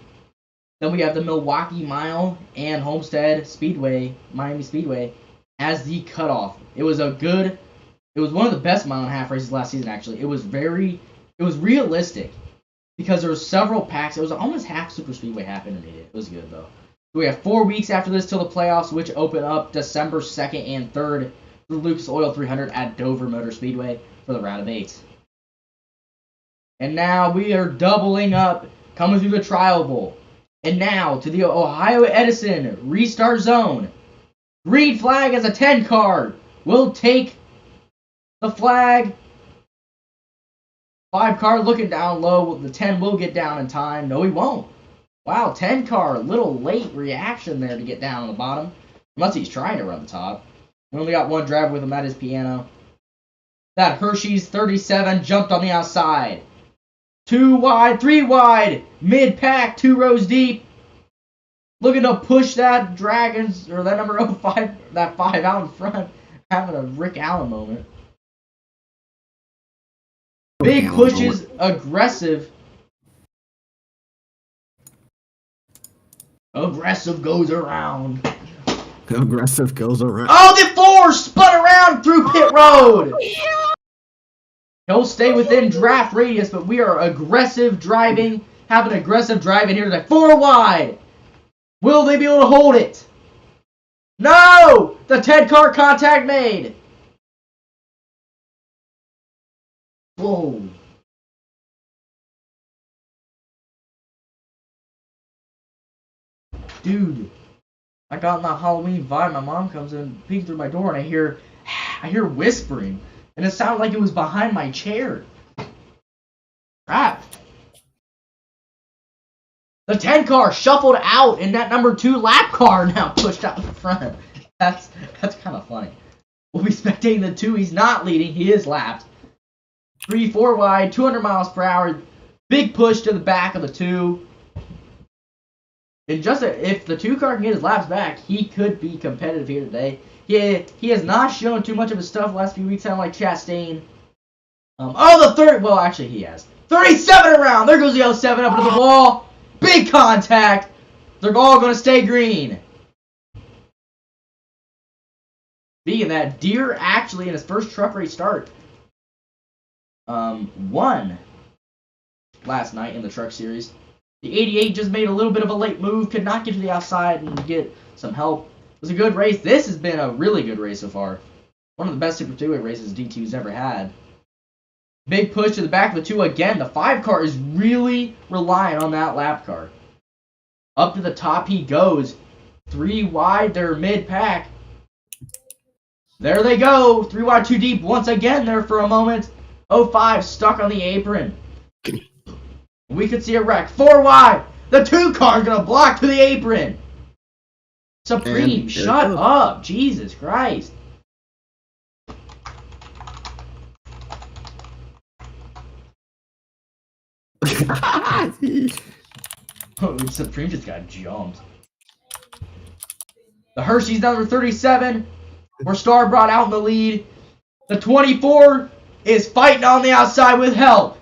we have the Milwaukee Mile and Homestead Speedway, Miami Speedway, as the cutoff. It was one of the best mile and a half races last season, actually. It was realistic because there were several packs. It was almost half super speedway, half intermediate. It was good, though. We have 4 weeks after this till the playoffs, which open up December 2nd and 3rd for the Lucas Oil 300 at Dover Motor Speedway for the round of 8. And now we are doubling up, coming through the Trial Bowl. And now to the Ohio Edison Restart Zone. Green flag as a 10 card. We'll take the flag. 5 card looking down low. The 10 will get down in time. No, he won't. Wow, 10 card. Little late reaction there to get down on the bottom. Unless he's trying to run the top. We only got one driver with him at his piano. That Hershey's 37 jumped on the outside. 2 wide, 3 wide. Mid-pack, 2 rows deep. Looking to push that Dragons, or that number 05, that 5 out in front. Having a Rick Allen moment. Big pushes, aggressive. Aggressive goes around. Aggressive goes around. Oh, the 4 spun around through pit road. He'll stay within draft radius, but we are aggressive driving. Have an aggressive drive in here today. 4 wide. Will they be able to hold it? No! The 10 car contact made. Whoa. Dude, I got in that Halloween vibe. My mom comes in, peeking through my door, and I hear whispering. And it sounded like it was behind my chair. Crap. The 10 car shuffled out, and that number 2 lap car now pushed out the front. That's kind of funny. We'll be spectating the 2. He's not leading. He is lapped. 3, 4 wide, 200 miles per hour. Big push to the back of the 2. And if the 2 car can get his laps back, he could be competitive here today. He has not shown too much of his stuff the last few weeks, sound like Chastain. The 3rd, well, actually he has. 37 around, there goes the 07 up into the wall. Big contact. They're all going to stay green. Speaking of that, Deere actually in his first truck race start won last night in the truck series. The 88 just made a little bit of a late move, could not get to the outside and get some help. It was a good race. This has been a really good race so far. One of the best Super 2-way races D2's ever had. Big push to the back of the 2 again. The 5 car is really relying on that lap car. Up to the top he goes. 3 wide, they're mid-pack. There they go. 3 wide, 2 deep. Once again there for a moment. 05 stuck on the apron. We could see a wreck. 4 wide. The 2 car's going to block to the apron. Supreme, shut up. Jesus Christ. Supreme just got jumped. The Hershey's number 37. We're Star brought out in the lead. The 24 is fighting on the outside with help.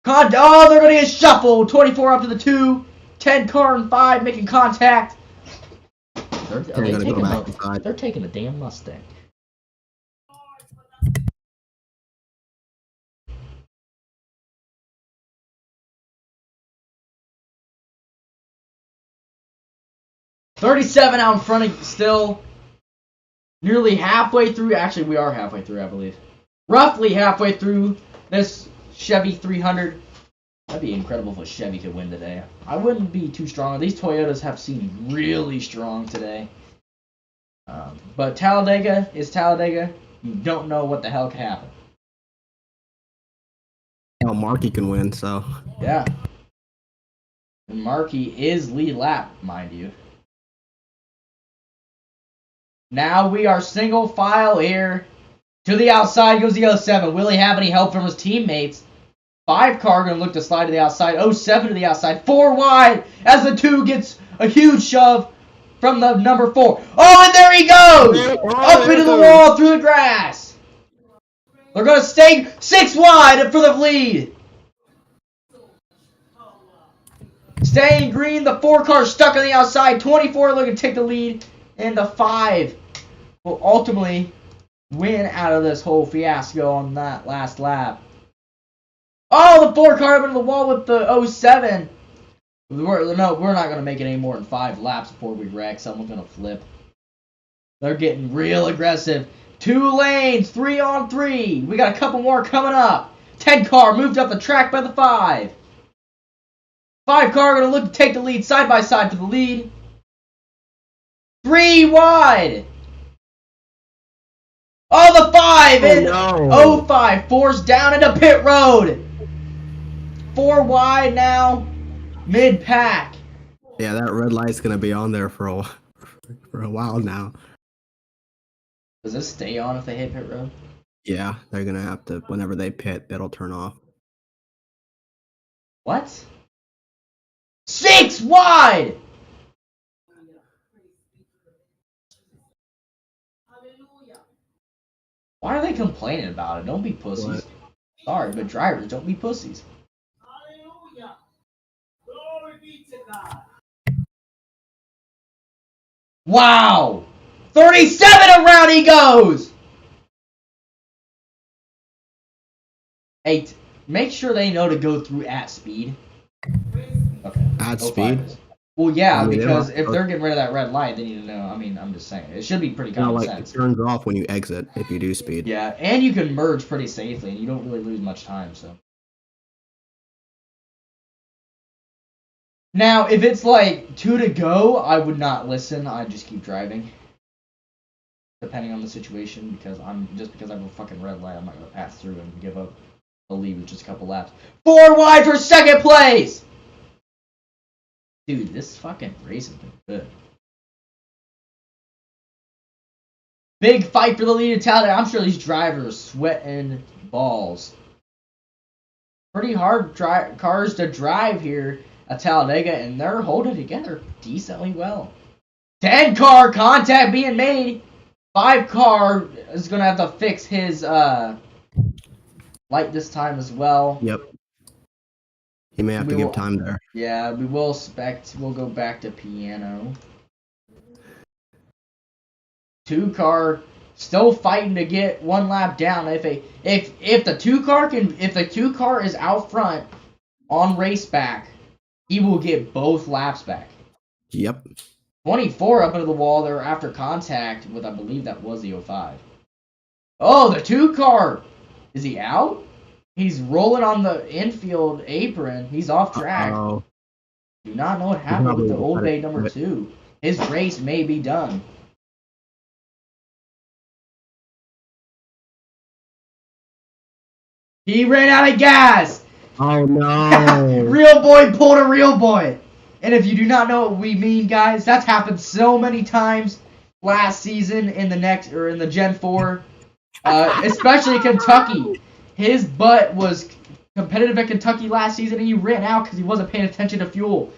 They're going to get shuffled. 24 up to the 2. 10 car and 5 making contact. They're taking the damn Mustang. $37 out in front of still. Nearly halfway through. Actually, we are halfway through, I believe. Roughly halfway through this Chevy 300. That'd be incredible if a Chevy could win today. I wouldn't be too strong. These Toyotas have seemed really strong today. But Talladega is Talladega. You don't know what the hell could happen. Well, Marky can win, so. Yeah. And Markey is lead lap, mind you. Now we are single file here. To the outside goes the 07. Will he have any help from his teammates? 5 car going to look to slide to the outside. 07 to the outside. 4 wide as the 2 gets a huge shove from the number 4. Oh, and there he goes! Up into the wall through the grass. They're going to stay 6 wide for the lead. Staying green, the 4 car stuck on the outside. 24 looking to take the lead. And the 5 will ultimately win out of this whole fiasco on that last lap. Oh, the 4 car up into the wall with the 07. We're not going to make it any more than 5 laps before we wreck. Someone's going to flip. They're getting real aggressive. 2 lanes, 3 on 3. We got a couple more coming up. 10 car moved up the track by the 5. 5 car going to look to take the lead side by side for the lead. 3 wide. Oh, the 5 and 05 forced down into pit road. 4 wide now, mid pack. Yeah, that red light's gonna be on there for a while now. Does this stay on if they hit pit road? Yeah, they're gonna have to. Whenever they pit, it'll turn off. What? 6 wide. Why are they complaining about it? Don't be pussies. What? Sorry, but drivers, don't be pussies. Hallelujah. Glory be to God. Wow! 37 around he goes! 8. Make sure they know to go through at speed. Okay. At speed? Well, yeah, I mean, because if they're getting rid of that red light, they need to know. I mean, I'm just saying. It should be pretty common sense. It turns off when you exit if you do speed. Yeah, and you can merge pretty safely, and you don't really lose much time, so. Now, if it's like 2 to go, I would not listen. I'd just keep driving. Depending on the situation, because I have a fucking red light, I'm not going to pass through and give up a lead with just a couple laps. 4 wide for second place! Dude, this fucking race has been good. Big fight for the lead of Talladega. I'm sure these drivers are sweating balls. Pretty hard cars to drive here at Talladega, and they're holding together decently well. 10 car contact being made. 5 car is going to have to fix his light this time as well. Yep. He may have to give time there. Yeah, we will expect. We'll go back to piano. 2 car still fighting to get 1 lap down. If the 2 car is out front on race back, he will get both laps back. Yep. 24 up into the wall there after contact with, I believe that was the 05. Oh, the 2 car. Is he out? He's rolling on the infield apron. He's off track. Uh-oh. Do not know what happened with the Old Bay number 2. His race may be done. He ran out of gas. Oh no. Real boy pulled a real boy. And if you do not know what we mean, guys, that's happened so many times last season in the Gen 4, especially Kentucky. His butt was competitive at Kentucky last season, and he ran out because he wasn't paying attention to fuel.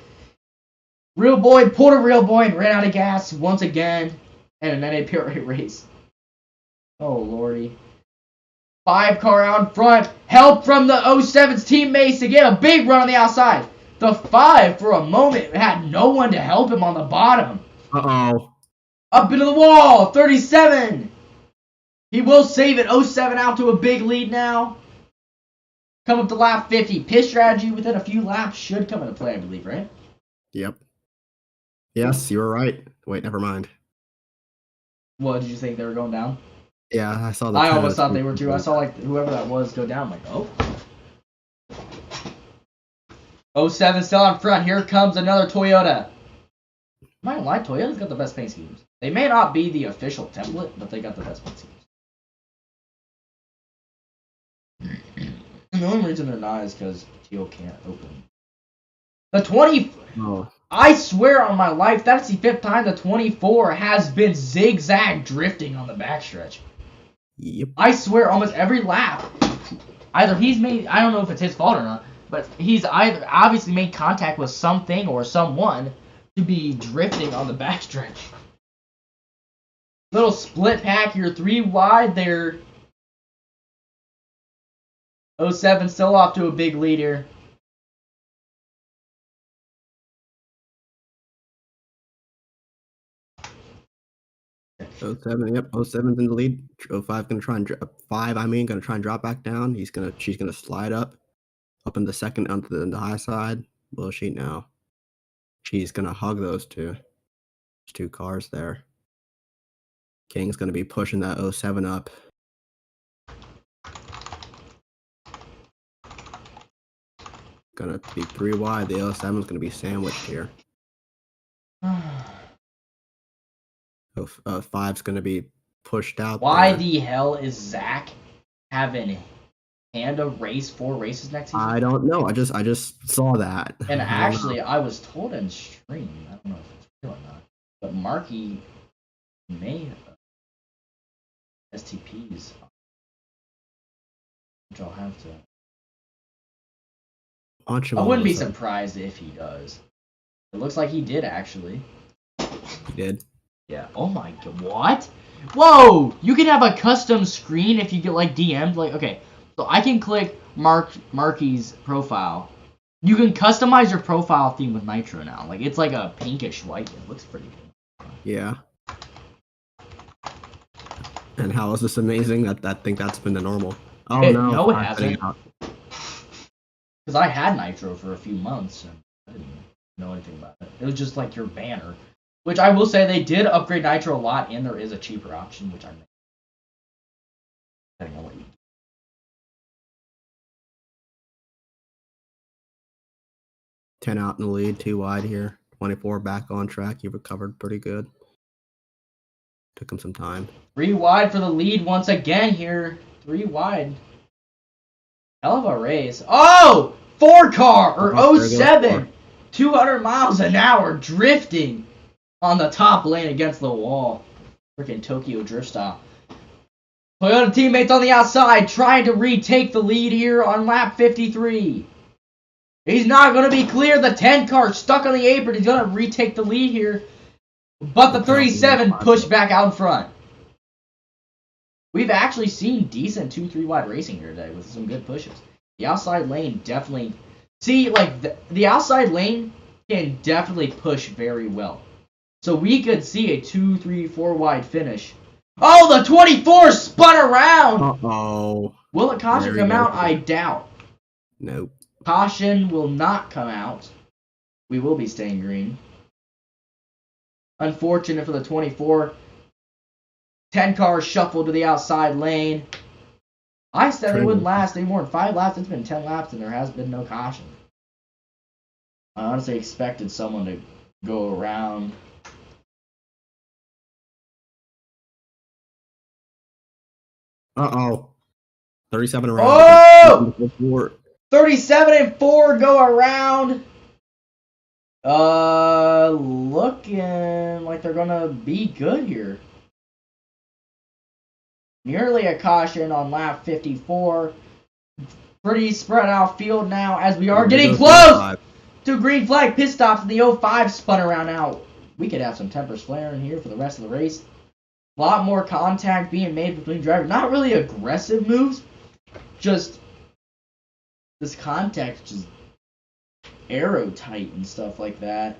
Real boy pulled a real boy and ran out of gas once again, and then a pit rate race. Oh, lordy. 5 car out in front. Help from the 07's teammates to get a big run on the outside. The 5, for a moment, had no one to help him on the bottom. Uh-oh. Up into the wall. 37. He will save it. 07 out to a big lead now. Come up to lap 50. Pit strategy within a few laps should come into play, I believe, right? Yep. Yes, you were right. Wait, never mind. What, did you think they were going down? Yeah, I saw that. I almost thought they were too. I saw like whoever that was go down. I'm like, oh. 07 still out front. Here comes another Toyota. I'm not gonna lie, Toyota's got the best paint schemes. They may not be the official template, but they got the best paint schemes. And the only reason they're not is because Teal can't open. The 20. Oh, I swear on my life, that's the 5th time the 24 has been zigzag drifting on the backstretch. yep. I swear almost every lap, either he's made, I don't know if it's his fault or not, but he's either obviously made contact with something or someone to be drifting on the backstretch. Little split pack here, 3 wide there. 07 still off to a big lead here. Oh 07, yep. 07's in the lead. 05 gonna try and gonna try and drop back down. She's gonna slide up in the second onto the high side. Will she now? She's gonna hug those two. There's 2 cars there. King's gonna be pushing that 07 up. Gonna be 3 wide. The 07's gonna be sandwiched here. 5's gonna be pushed out. Why there. the hell is Zach having Panda race 4 races next season? I don't know. I just saw that. And actually, I was told in stream, I don't know if it's real or not, but Marky may have STPs, which I'll have to. I wouldn't be surprised if he does. It looks like he did actually. He did. Yeah. Oh my god. What? Whoa! You can have a custom screen if you get like DM'd. Like, okay, so I can click Marky's profile. You can customize your profile theme with Nitro now. Like, it's like a pinkish white. It looks pretty good. Yeah. And how is this amazing? I think that's been the normal. Oh no, it hasn't. Because I had Nitro for a few months and I didn't know anything about it. It was just like your banner. Which I will say they did upgrade Nitro a lot, and there is a cheaper option, which I don't know what you do. 10 out in the lead, 2 wide here. 24 back on track. He recovered pretty good. Took him some time. 3 wide for the lead once again here. 3 wide. Hell of a race. Oh! 4 car, or 07. 200 miles an hour drifting on the top lane against the wall. Freaking Tokyo drift style. Toyota teammates on the outside trying to retake the lead here on lap 53. He's not going to be clear. The 10 car stuck on the apron. He's going to retake the lead here. But the 37 pushed back out in front. We've actually seen decent 2-3 wide racing here today with some good pushes. The outside lane definitely... See, like, the outside lane can definitely push very well. So we could see a 2-3-4 wide finish. Oh, the 24 spun around! Uh-oh. Will a caution come out? I doubt. Nope. Caution will not come out. We will be staying green. Unfortunate for the 24. 10 cars shuffled to the outside lane. I said they wouldn't last any more than 5 laps. It's been 10 laps and there has been no caution. I honestly expected someone to go around. Uh-oh. 37 around. Oh! 37 and 4 go around. Looking like they're gonna be good here. Nearly a caution on lap 54. Pretty spread out field now as we are getting close to green flag. Pit stops and the 05 spun around out. We could have some tempers flaring here for the rest of the race. A lot more contact being made between drivers. Not really aggressive moves. Just this contact just arrow tight and stuff like that.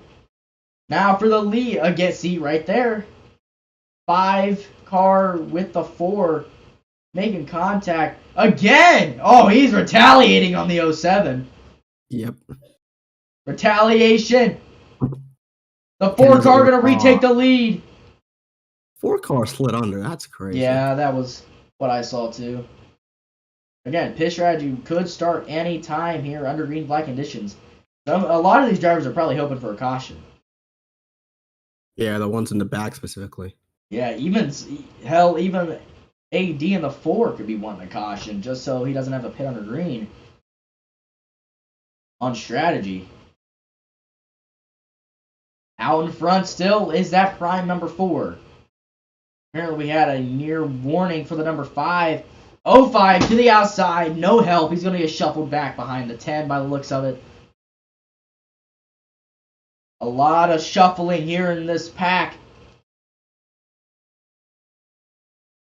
Now for the lead. Again, see right there. 5 car with the 4 making contact again. Oh, he's retaliating on the 07. Yep. Retaliation. The 4 car gonna retake the lead. 4 car slid under. That's crazy. Yeah, that was what I saw too. Again, pit strategy could start any time here under green flag conditions. A lot of these drivers are probably hoping for a caution. Yeah, the ones in the back specifically. Yeah, even AD in the 4 could be wanting a caution just so he doesn't have to pit under green. on strategy. Out in front still is that prime number 4. Apparently we had a near warning for the number 5. 05 to the outside, no help. He's going to get shuffled back behind the 10 by the looks of it. A lot of shuffling here in this pack.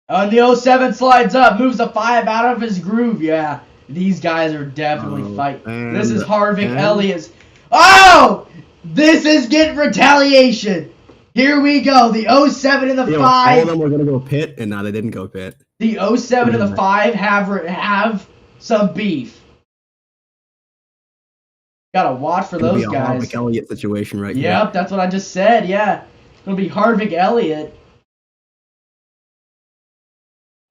And the 07 slides up, moves the 5 out of his groove. Yeah, these guys are definitely fighting. This is Harvick Elliott's. Oh! This is getting retaliation. Here we go. The 07 and the 5. All of them were going to go pit, and now they didn't go pit. The 07 and the 5 have some beef. Gotta watch for those guys. Harvick Elliott situation right here. Yep, that's what I just said. Yeah, it's gonna be Harvick Elliott.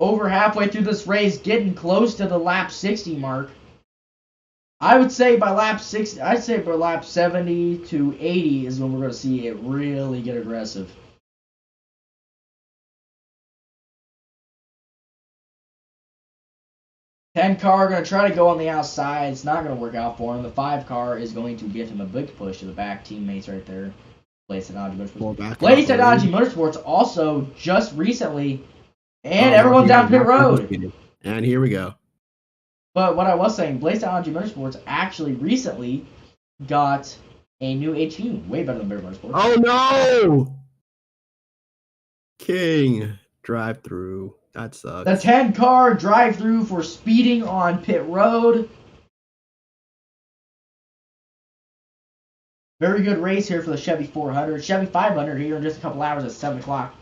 Over halfway through this race, getting close to the lap 60 mark. I would say by lap 60, I'd say by lap 70 to 80 is when we're gonna see it really get aggressive. Ten car going to try to go on the outside. It's not going to work out for him. The 5 car is going to give him a big push to the back teammates right there. Blaze Technology Motorsports. Blaze Technology Motorsports also just recently, and everyone's down pit road. And here we go. But what I was saying, Blaze Technology Motorsports actually recently got a new HQ. Way better than Bear Motorsports. Oh no! King drive-through. That sucks. The 10 car drive-through for speeding on pit road. Very good race here for the Chevy 400. Chevy 500 here in just a couple hours at 7 o'clock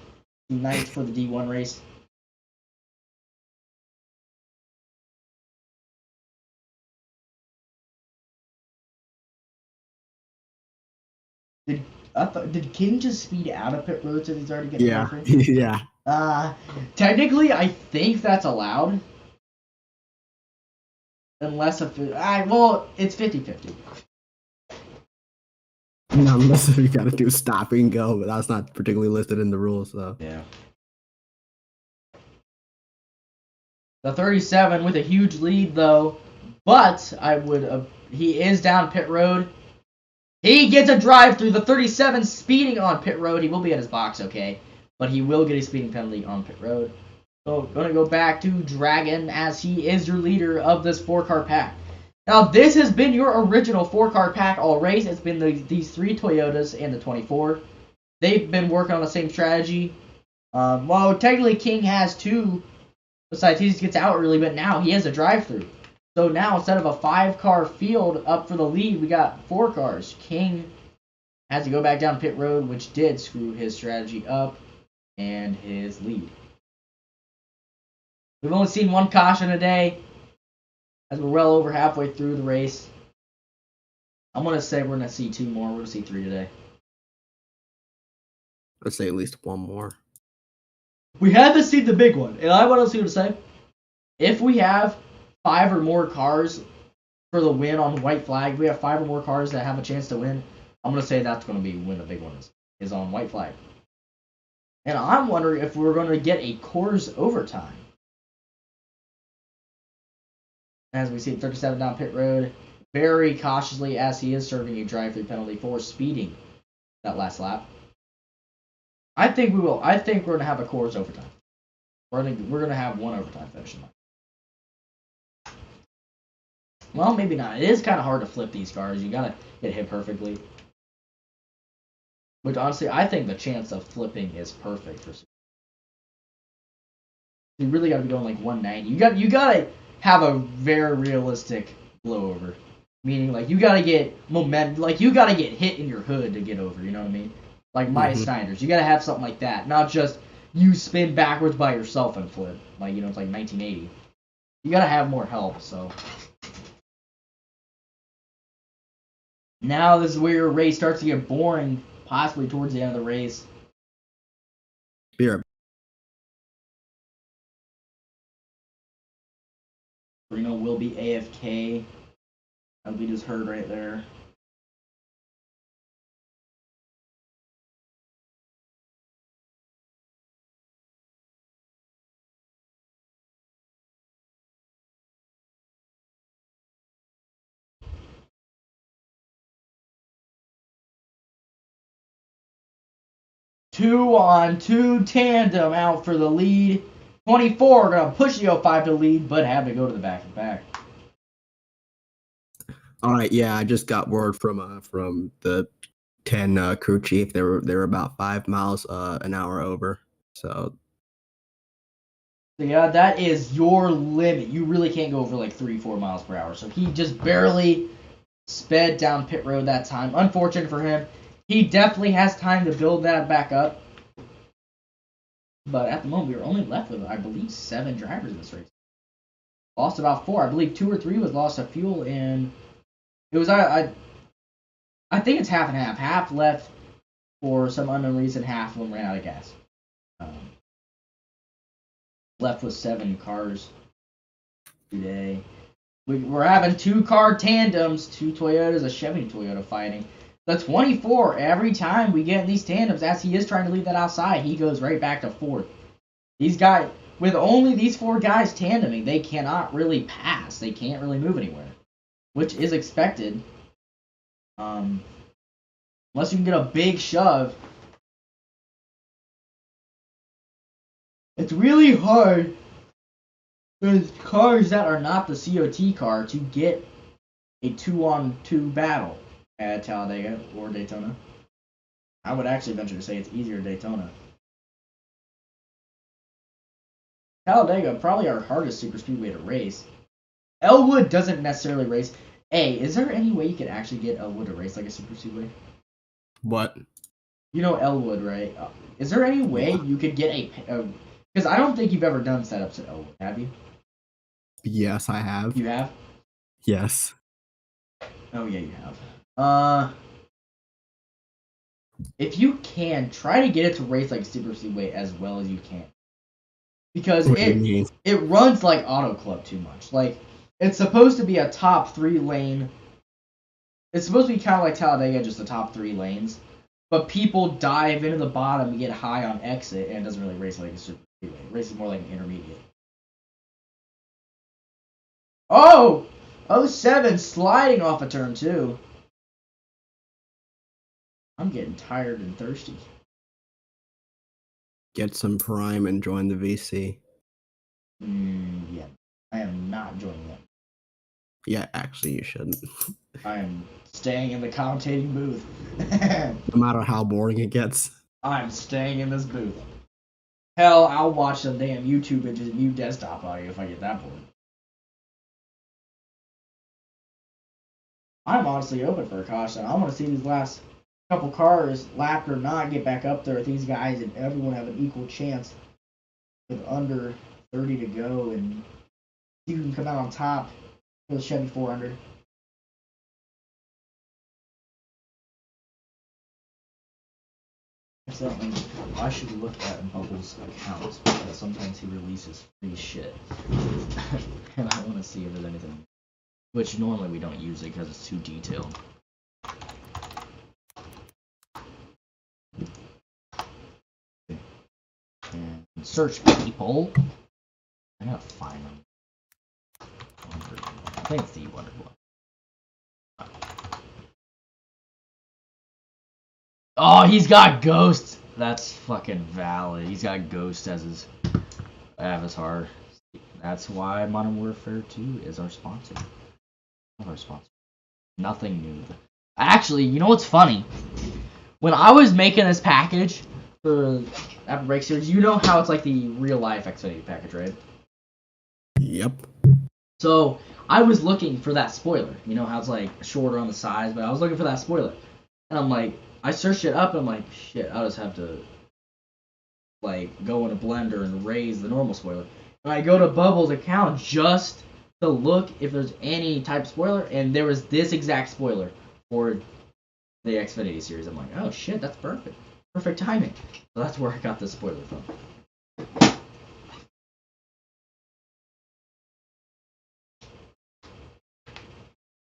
tonight for the D1 race. Did King just speed out of pit road since he's already getting Yeah, yeah. Technically, I think that's allowed. Unless it's 50-50. Unless you gotta do stop and go, but that's not particularly listed in the rules, so. Yeah. The 37 with a huge lead, though. But he is down pit road. He gets a drive through. The 37 speeding on pit road. He will be at his box, okay. But he will get a speeding penalty on pit road. So, going to go back to Dragon as he is your leader of this 4-car pack. Now, this has been your original 4-car pack all race. It's been these 3 Toyotas and the 24. They've been working on the same strategy. Well, technically, King has 2. Besides, he just gets out early, but now he has a drive-through. So now, instead of a 5-car field up for the lead, we got 4 cars. King has to go back down pit road, which did screw his strategy up and his lead. We've only seen 1 caution a day, as we're well over halfway through the race. I'm going to say we're going to see 2 more. We're going to see 3 today. Let's say at least 1 more. We had to see the big one, and I want to see what to say. If we have 5 or more cars for the win on white flag, we have 5 or more cars that have a chance to win, I'm going to say that's going to be when the big one is on white flag. And I'm wondering if we're going to get a Coors overtime. As we see 37 down pit road, very cautiously as he is serving a drive-through penalty for speeding that last lap. I think we will. I think we're going to have a Coors overtime. We're going to have 1 overtime finish. Well, maybe not. It is kind of hard to flip these cars. You got to get hit perfectly. Which, honestly, I think the chance of flipping is perfect for. You really got to be going like 190. You got to have a very realistic blowover. Meaning, like, you got to get momentum. Like, you got to get hit in your hood to get over. You know what I mean? Like Maya Steiner's. You got to have something like that. Not just you spin backwards by yourself and flip. Like, it's like 1980. You got to have more help, so. Now this is where your race starts to get boring, possibly towards the end of the race. Beer. Reno will be AFK. As we just heard right there. 2-on-2 tandem out for the lead. 24 gonna push the 05 to lead, but have to go to the back and back. All right, yeah, I just got word from the 10 crew chief. They were about 5 miles an hour over. So yeah, that is your limit. You really can't go over like 3-4 miles per hour. So he just barely sped down pit road that time. Unfortunate for him. He definitely has time to build that back up. But at the moment, we were only left with, I believe, 7 drivers in this race. Lost about 4. I believe 2 or 3 was lost to fuel, and it was I think it's half and half. Half left for some unknown reason. Half of them ran out of gas. Left with 7 cars today. We're having 2-car tandems, 2 Toyotas, a Chevy Toyota fighting. The 24, every time we get in these tandems, as he is trying to leave that outside, he goes right back to 4th. These guys, with only these 4 guys tandeming, they cannot really pass. They can't really move anywhere, which is expected. Unless you can get a big shove. It's really hard with cars that are not the COT car to get a 2-on-2 battle at Talladega or Daytona. I would actually venture to say it's easier at Daytona. Talladega, probably our hardest super speedway to race. Elwood doesn't necessarily race. Hey, is there any way you could actually get Elwood to race like a super speedway? what? You know Elwood, right? Is there any way you could get a... Because I don't think you've ever done setups at Elwood, have you? Yes, I have. You have? Yes. Oh, yeah, you have. If you can, try to get it to race like Super Speedway as well as you can. Because it runs like Auto Club too much. Like, it's supposed to be a top 3 lane. It's supposed to be kind of like Talladega, just the top 3 lanes. But people dive into the bottom and get high on exit, and it doesn't really race like a Super Speedway. It races more like an intermediate. Oh! 07 sliding off a turn 2. I'm getting tired and thirsty. Get some prime and join the VC. Yeah. I am not joining them. Yeah, actually, you shouldn't. I am staying in the commentating booth. No matter how boring it gets. I'm staying in this booth. Hell, I'll watch some damn YouTube and just mute desktop audio if I get that bored. I'm honestly open for a caution. I want to see these last couple cars, lapped or not, get back up there with these guys and everyone have an equal chance with under 30 to go and see who can come out on top for the Chevy 400. I should look at Bubbles' accounts because sometimes he releases free shit. And I want to see if there's anything. Which normally we don't use it because it's too detailed. And search people. I gotta find them. I think it's the Wonder Glove. Oh, he's got Ghost. That's fucking valid. He's got Ghost as his avatar. That's why Modern Warfare 2 is our sponsor. Not our sponsor. Nothing new. Actually, you know what's funny? When I was making this package for Apple Break Series, you know how it's like the real life Xfinity package, right? Yep. So I was looking for that spoiler. You know how it's like shorter on the sides, but I was looking for that spoiler. And I'm like, I searched it up and I'm like, shit, I'll just have to like go in a blender and raise the normal spoiler. And I go to Bubbles' account just to look if there's any type of spoiler, and there was this exact spoiler for the Xfinity series. I'm like, oh shit, that's perfect. Perfect timing. So that's where I got this spoiler from.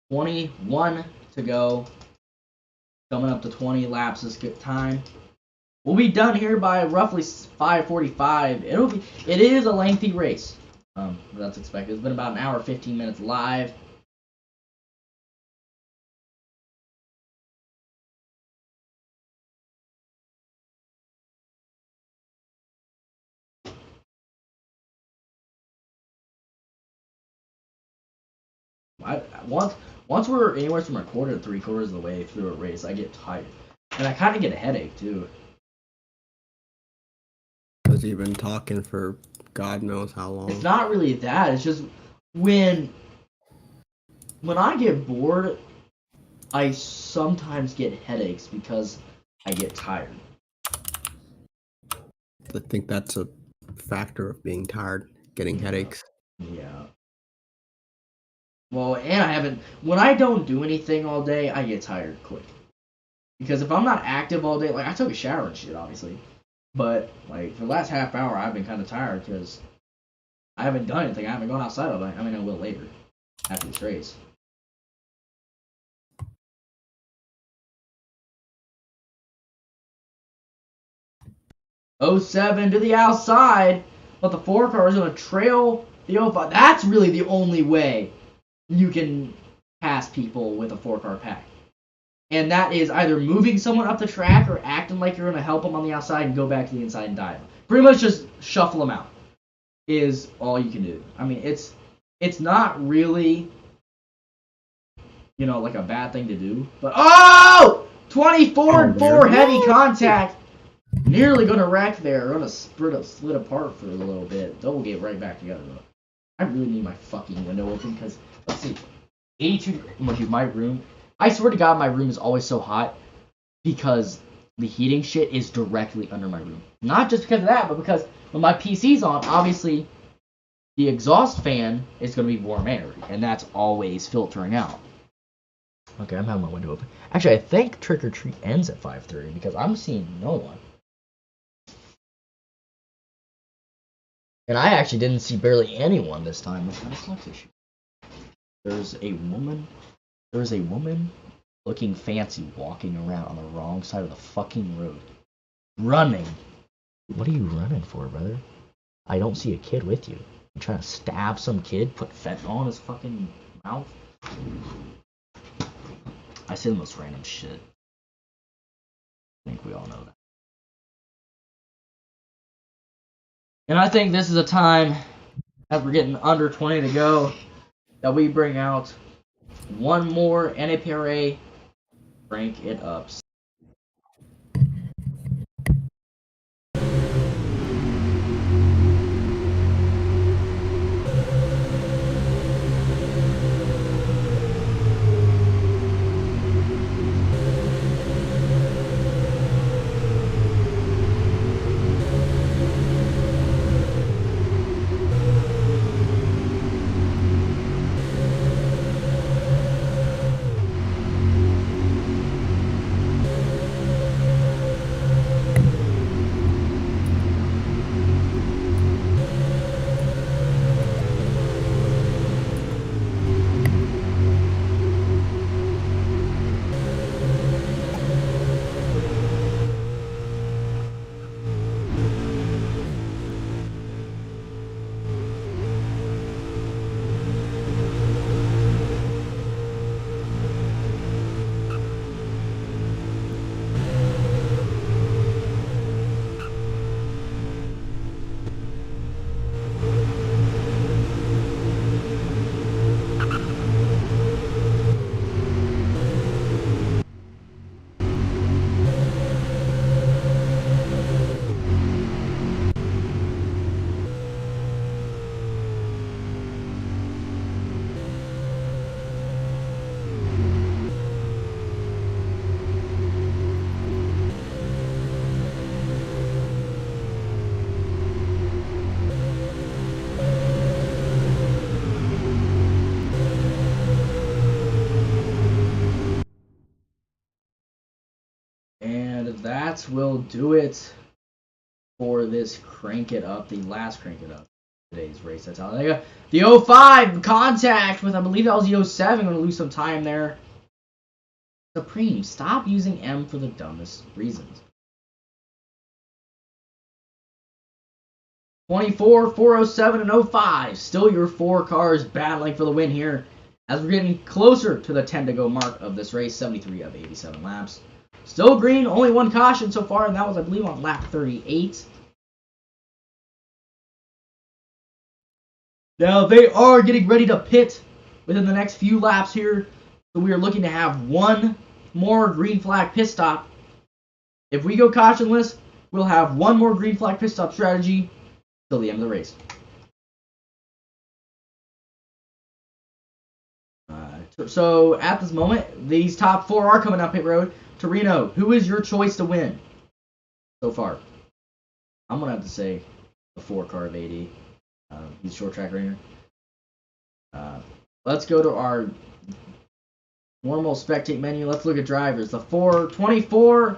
21 to go. Coming up to 20 laps is good time. We'll be done here by roughly 5:45. It is a lengthy race. That's expected. It's been about an hour, 15 minutes live. Once we're anywhere from a quarter to 3/4 of the way through a race, I get tired. And I kind of get a headache, too. Because you've been talking for God knows how long. It's not really that. It's just when I get bored, I sometimes get headaches because I get tired. I think that's a factor of being tired, getting headaches. Yeah. Well, and when I don't do anything all day, I get tired quick. Because if I'm not active all day, like, I took a shower and shit, obviously. But, like, for the last half hour, I've been kind of tired because I haven't done anything. I haven't gone outside all day. I mean, I will later, after this race. '07 to the outside, but the 4 car is going to trail the '05. That's really the only way you can pass people with a 4-car pack. And that is either moving someone up the track or acting like you're going to help them on the outside and go back to the inside and dive them. Pretty much just shuffle them out is all you can do. I mean, it's not really, like a bad thing to do. But, 24 and 4 heavy contact. Nearly going to wreck there. Going to split apart for a little bit. They'll get right back together, though. I really need my fucking window open because, let's see, 82, my room. I swear to God, my room is always so hot because the heating shit is directly under my room. Not just because of that, but because when my PC's on, obviously, the exhaust fan is going to be warm air, and that's always filtering out. Okay, I'm having my window open. Actually, I think Trick or Treat ends at 5:30 because I'm seeing no one. And I actually didn't see barely anyone this time. What kind of sucks this shit? There's a woman looking fancy walking around on the wrong side of the fucking road. Running. What are you running for, brother? I don't see a kid with you. You trying to stab some kid? Put fentanyl in his fucking mouth? I say the most random shit. I think we all know that. And I think this is a time, as we're getting under 20 to go, that we bring out one more NAPRA, crank it up. And that will do it for this Crank It Up, the last Crank It Up. Today's race at Talladega. The 05 contact with, I believe that was the 07. Going to lose some time there. Supreme, stop using M for the dumbest reasons. 24, 407, and 05. Still your 4 cars battling for the win here as we're getting closer to the 10 to go mark of this race. 73 of 87 laps. Still green, only 1 caution so far, and that was, I believe, on lap 38. Now they are getting ready to pit within the next few laps here. So we are looking to have one more green flag pit stop. If we go cautionless, we'll have one more green flag pit stop strategy till the end of the race. So at this moment, these top 4 are coming down pit road. Torino, who is your choice to win so far? I'm going to have to say the 4 car of AD. He's short track ringer. Let's go to our normal spectate menu. Let's look at drivers. The 424,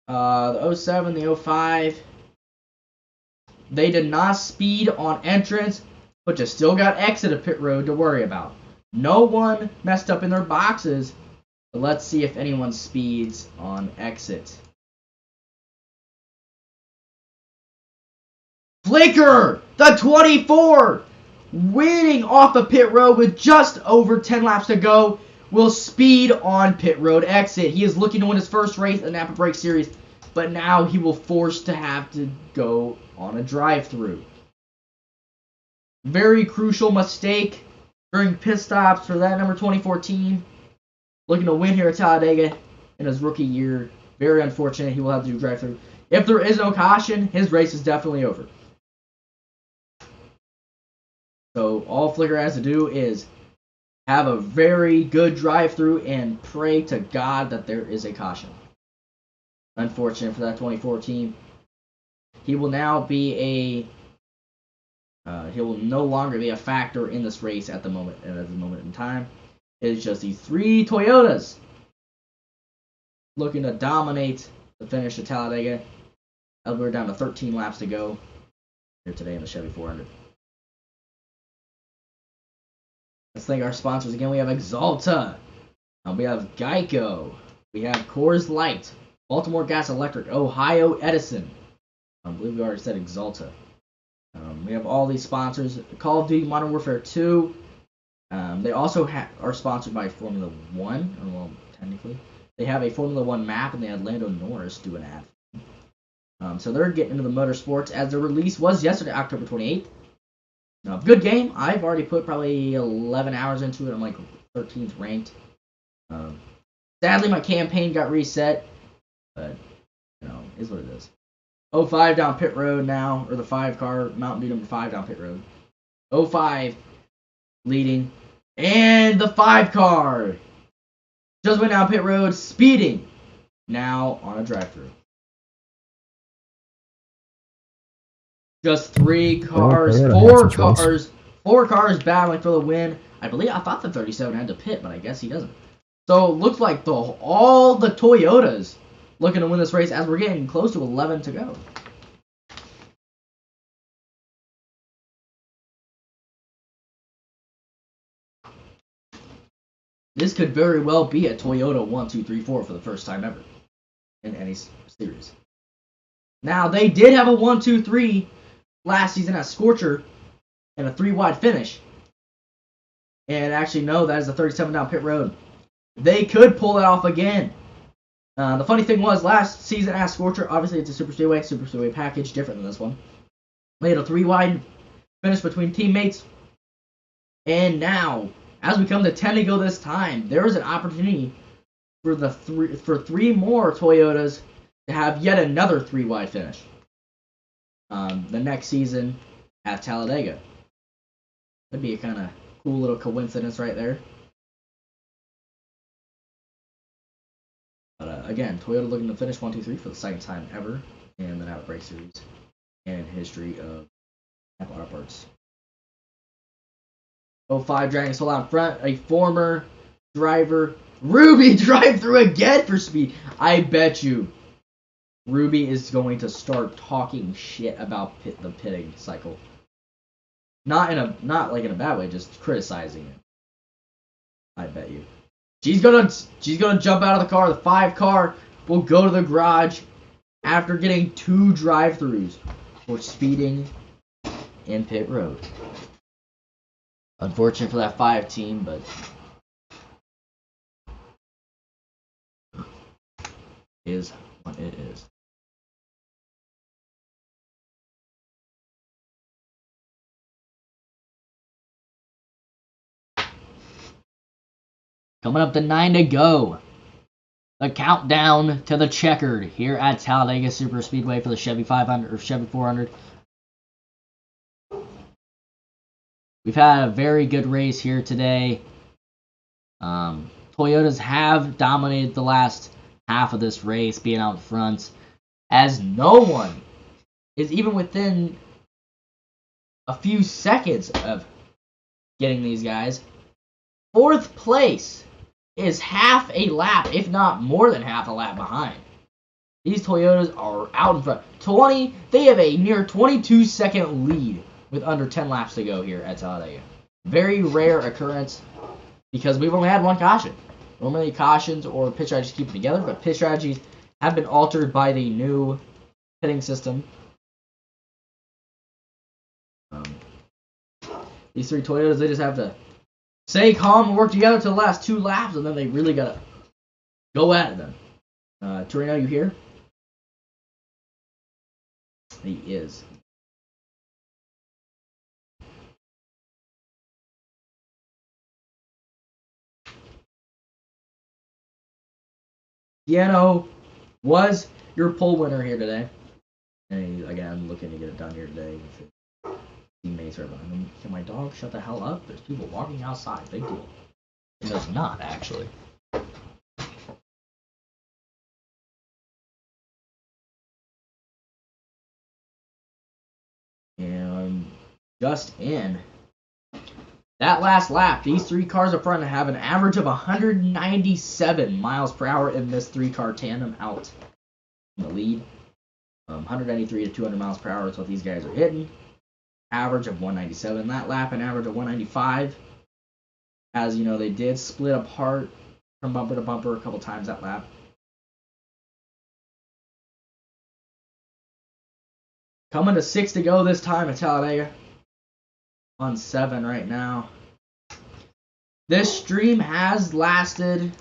the 07, the 05. They did not speed on entrance, but you still got exit of pit road to worry about. No one messed up in their boxes, but let's see if anyone speeds on exit. Flicker, the 24, winning off the pit road with just over 10 laps to go, will speed on pit road exit. He is looking to win his first race in the Napa Break Series, but now he will force to have to go on a drive-through. Very crucial mistake during pit stops for that number 2014. Looking to win here at Talladega in his rookie year. Very unfortunate. He will have to do drive-through. If there is no caution, his race is definitely over. So all Flicker has to do is have a very good drive-through and pray to God that there is a caution. Unfortunate for that 2014. He will now be he will no longer be a factor in this race at the moment in time. It is just these 3 Toyotas looking to dominate the finish of Talladega. We're down to 13 laps to go here today in the Chevy 400. Let's thank our sponsors again. We have Exalta. We have Geico. We have Coors Light. Baltimore Gas Electric. Ohio Edison. I believe we already said Exalta. We have all these sponsors. Call of Duty Modern Warfare 2. They also are sponsored by Formula 1. Or, well, technically. They have a Formula 1 map, and they had Lando Norris do an ad. So they're getting into the motorsports, as the release was yesterday, October 28th. Good game. I've already put probably 11 hours into it. I'm like 13th ranked. Sadly, my campaign got reset, but is what it is. 05 down pit road now, or the 5 car, Mountain Dew number 5 down pit road. 05 leading, and the 5 car just went down pit road, speeding, now on a drive-through. Just 3 cars, 4 cars, 4 cars battling for the win. I thought the 37 had to pit, but I guess he doesn't. So it looks like all the Toyotas looking to win this race as we're getting close to 11 to go. This could very well be a Toyota 1, 2, 3, 4 for the first time ever in any series. Now, they did have a 1, 2, 3 last season at Scorcher and a 3-wide finish. And actually, no, that is a 37 down pit road. They could pull it off again. The funny thing was, last season at Scorcher, obviously it's a Super Speedway package, different than this one. They had a 3-wide finish between teammates. And now, as we come to 10 to go this time, there is an opportunity for 3 more Toyotas to have yet another 3-wide finish the next season at Talladega. That'd be a kind of cool little coincidence right there. But again, Toyota looking to finish 1, 2, 3 for the second time ever in the Napa Break Series and history of Napa Auto Parts. 05 dragging us all out in front. A former driver, Ruby, drive through again for speed. I bet you Ruby is going to start talking shit about the pitting cycle. Not like in a bad way, just criticizing it. I bet you. She's gonna jump out of the car. The 5 car will go to the garage after getting 2 drive-throughs for speeding in pit road. Unfortunate for that 5 team, but is what it is. Coming up to 9 to go. The countdown to the checkered here at Talladega Super Speedway for the Chevy 500 or Chevy 400. We've had a very good race here today. Toyotas have dominated the last half of this race, being out front, as no one is even within a few seconds of getting these guys. Fourth place is half a lap, if not more than half a lap behind. These Toyotas are out in front. They have a near 22-second lead with under 10 laps to go here at Talladega. Very rare occurrence because we've only had one caution. Normally cautions or pit strategies keep it together, but pit strategies have been altered by the new pitting system. These three Toyotas, they just have to stay calm and work together to the last 2 laps, and then they really gotta go at it then. Torino, you here? He is. Giano was your pole winner here today. And again, looking to get it done here today. Teammates are behind him. Can my dog shut the hell up? There's people walking outside. Big deal. It does not, actually. And just in that last lap, these 3 cars up front have an average of 197 miles per hour in this 3-car tandem out in the lead. 193 to 200 miles per hour is what these guys are hitting. Average of 197 that lap, an average of 195. As you know, they did split apart from bumper to bumper a couple times that lap. Coming to 6 to go this time at Talladega. On 7 right now. This stream has lasted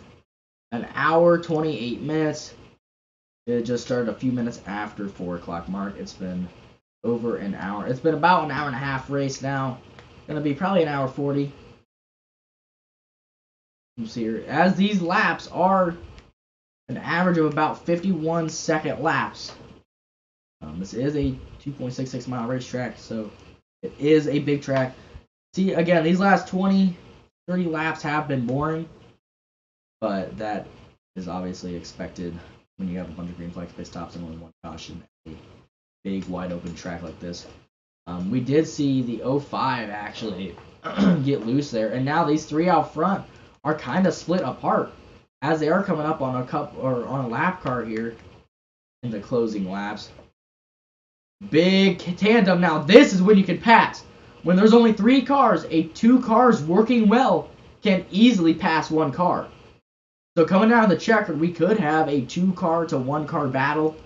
an hour, 28 minutes. It just started a few minutes after 4 o'clock mark. It's been over an hour. It's been about an hour and a half race now. Gonna be probably an hour 40. You see here, as these laps are an average of about 51-second laps. This is a 2.66 mile racetrack, so it is a big track. See, again, these last 20, 30 laps have been boring, but that is obviously expected when you have a bunch of green flag pit stops and only one caution at a big, wide open track like this. We did see the 05 actually get loose there, and now these 3 out front are kind of split apart as they are coming up on a lap car here in the closing laps. Big tandem. Now this is when you can pass. When there's only 3 cars, 2 cars working well can easily pass 1 car. So coming down the checkered, we could have a 2-car to 1-car battle.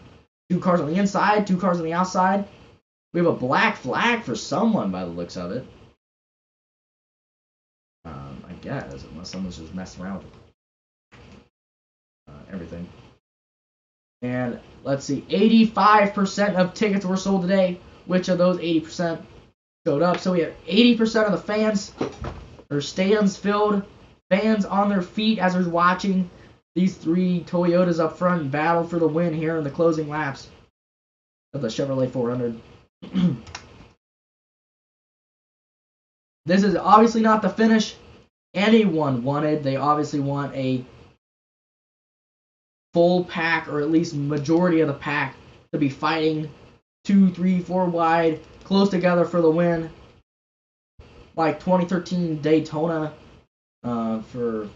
2 cars on the inside, 2 cars on the outside. We have a black flag for someone by the looks of it. I guess, unless someone's just messing around with everything. And let's see, 85% of tickets were sold today. Which of those 80% showed up? So we have 80% of the fans or stands filled, fans on their feet as they're watching these 3 Toyotas up front battle for the win here in the closing laps of the Chevrolet 400. This is obviously not the finish anyone wanted. They obviously want a full pack, or at least majority of the pack, to be fighting 2, 3, 4 wide, close together for the win, like 2013 Daytona for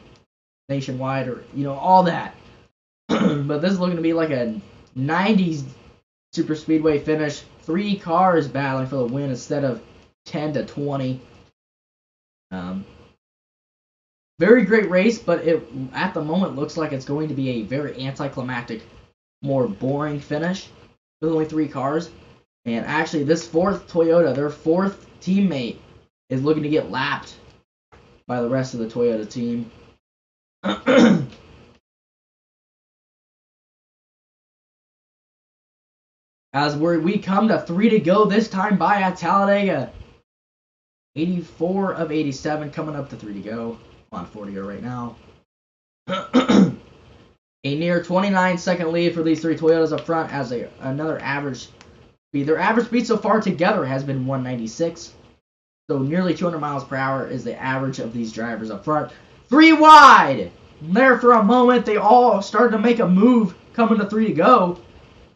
nationwide, or all that. But this is looking to be like a 90s super speedway finish. 3 cars battling for the win instead of 10 to 20. Very great race, but it at the moment looks like it's going to be a very anticlimactic, more boring finish. There's only 3 cars. And actually, this 4th Toyota, their 4th teammate, is looking to get lapped by the rest of the Toyota team. As we come to 3 to go this time by at Talladega. 84 of 87 coming up to 3 to go. On 40 right now. A near 29-second lead for these three Toyotas up front as another average speed. Their average speed so far together has been 196. So nearly 200 miles per hour is the average of these drivers up front. 3 wide! There for a moment, they all started to make a move coming to 3 to go.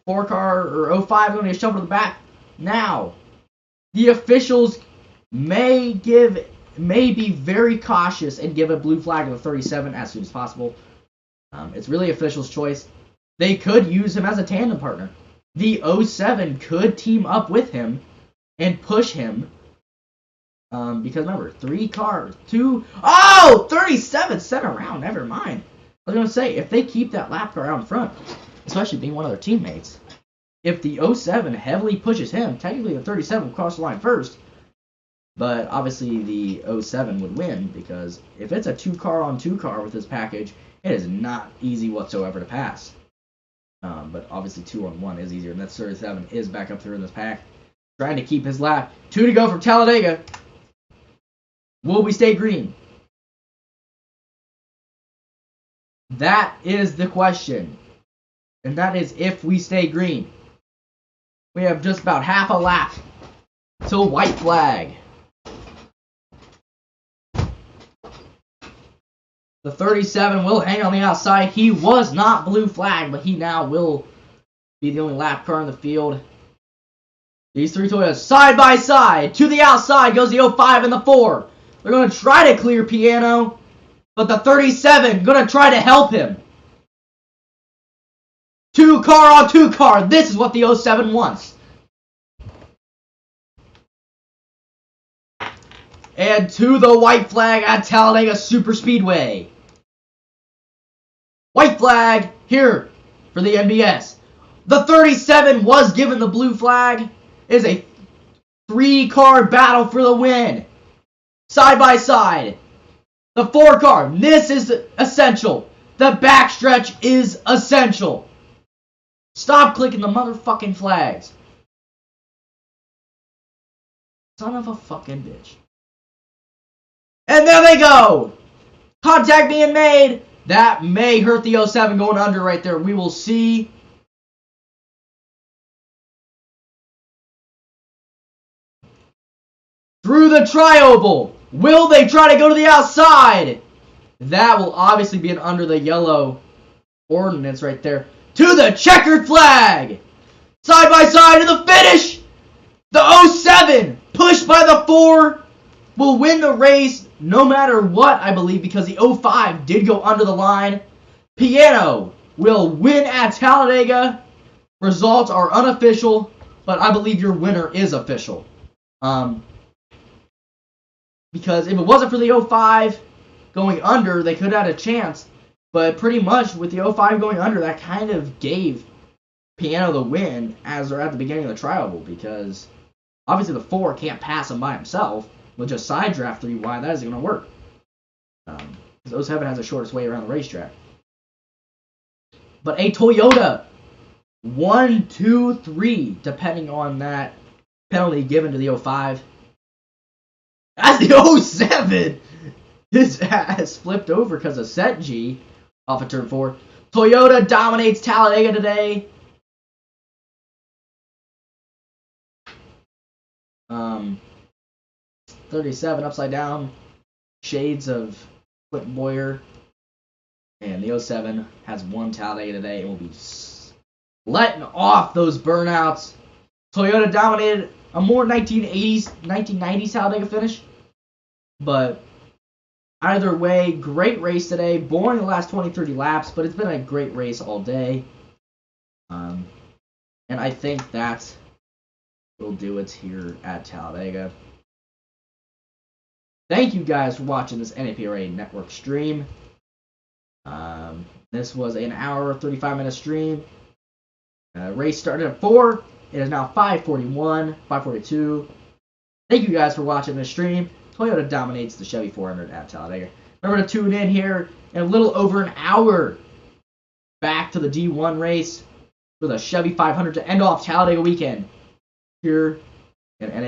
4 car or 05 going to get shoved to the back. Now, the officials may be very cautious and give a blue flag to the 37 as soon as possible. It's really officials' choice. They could use him as a tandem partner. The 07 could team up with him and push him. Because remember, 3 cars, 2... Oh! 37 set around, never mind. I was going to say, if they keep that lap car out in front, especially being one of their teammates, if the 07 heavily pushes him, technically the 37 will cross the line first. But obviously the 07 would win, because if it's a 2-car-on-2 car with this package, it is not easy whatsoever to pass. But obviously 2-on-1 is easier, and that 37 is back up there in this pack. Trying to keep his lap. 2 to go from Talladega. Will we stay green? That is the question. And that is if we stay green. We have just about half a lap till white flag. The 37 will hang on the outside. He was not blue flagged, but he now will be the only lap car in the field. These 3 Toyotas side by side. To the outside goes the 05 and the 4. They're going to try to clear Piano, but the 37 going to try to help him. 2-car-on-2 car. This is what the 07 wants. And to the white flag at Talladega Superspeedway. White flag here for the NBS. The 37 was given the blue flag. It is a 3-car battle for the win. Side by side. The 4-car. This is essential. The backstretch is essential. Stop clicking the motherfucking flags. Son of a fucking bitch. And there they go. Contact being made. That may hurt the 07 going under right there. We will see. Through the tri-oval. Will they try to go to the outside? That will obviously be an under the yellow ordinance right there. To the checkered flag. Side by side to the finish. The 07 pushed by the 4 will win the race no matter what, I believe, because the 05 did go under the line. Piano will win at Talladega. Results are unofficial, but I believe your winner is official. Because if it wasn't for the 05 going under, they could have had a chance. But pretty much with the 05 going under, that kind of gave Piano the win as they're at the beginning of the tri-oval. Because obviously the 4 can't pass him by himself. With just side draft 3 wide, that isn't going to work. Because 07 has the shortest way around the racetrack. But a Toyota 1, 2, 3, depending on that penalty given to the 05. As the 07, his ass flipped over because of set G off of turn 4. Toyota dominates Talladega today. 37 upside down. Shades of Quentin Boyer. And the 07 has won Talladega today and will be letting off those burnouts. Toyota dominated a more 1990s Talladega finish. But either way, great race today. Boring the last 20-30 laps, but it's been a great race all day. And I think that will do it here at Talladega. Thank you guys for watching this NAPRA Network stream. This was an hour, 35-minute stream. Race started at 4. It is now 5:41, 5:42. Thank you guys for watching this stream. Toyota dominates the Chevy 400 at Talladega. Remember to tune in here in a little over an hour. Back to the D1 race with a Chevy 500 to end off Talladega weekend here in NAPRA.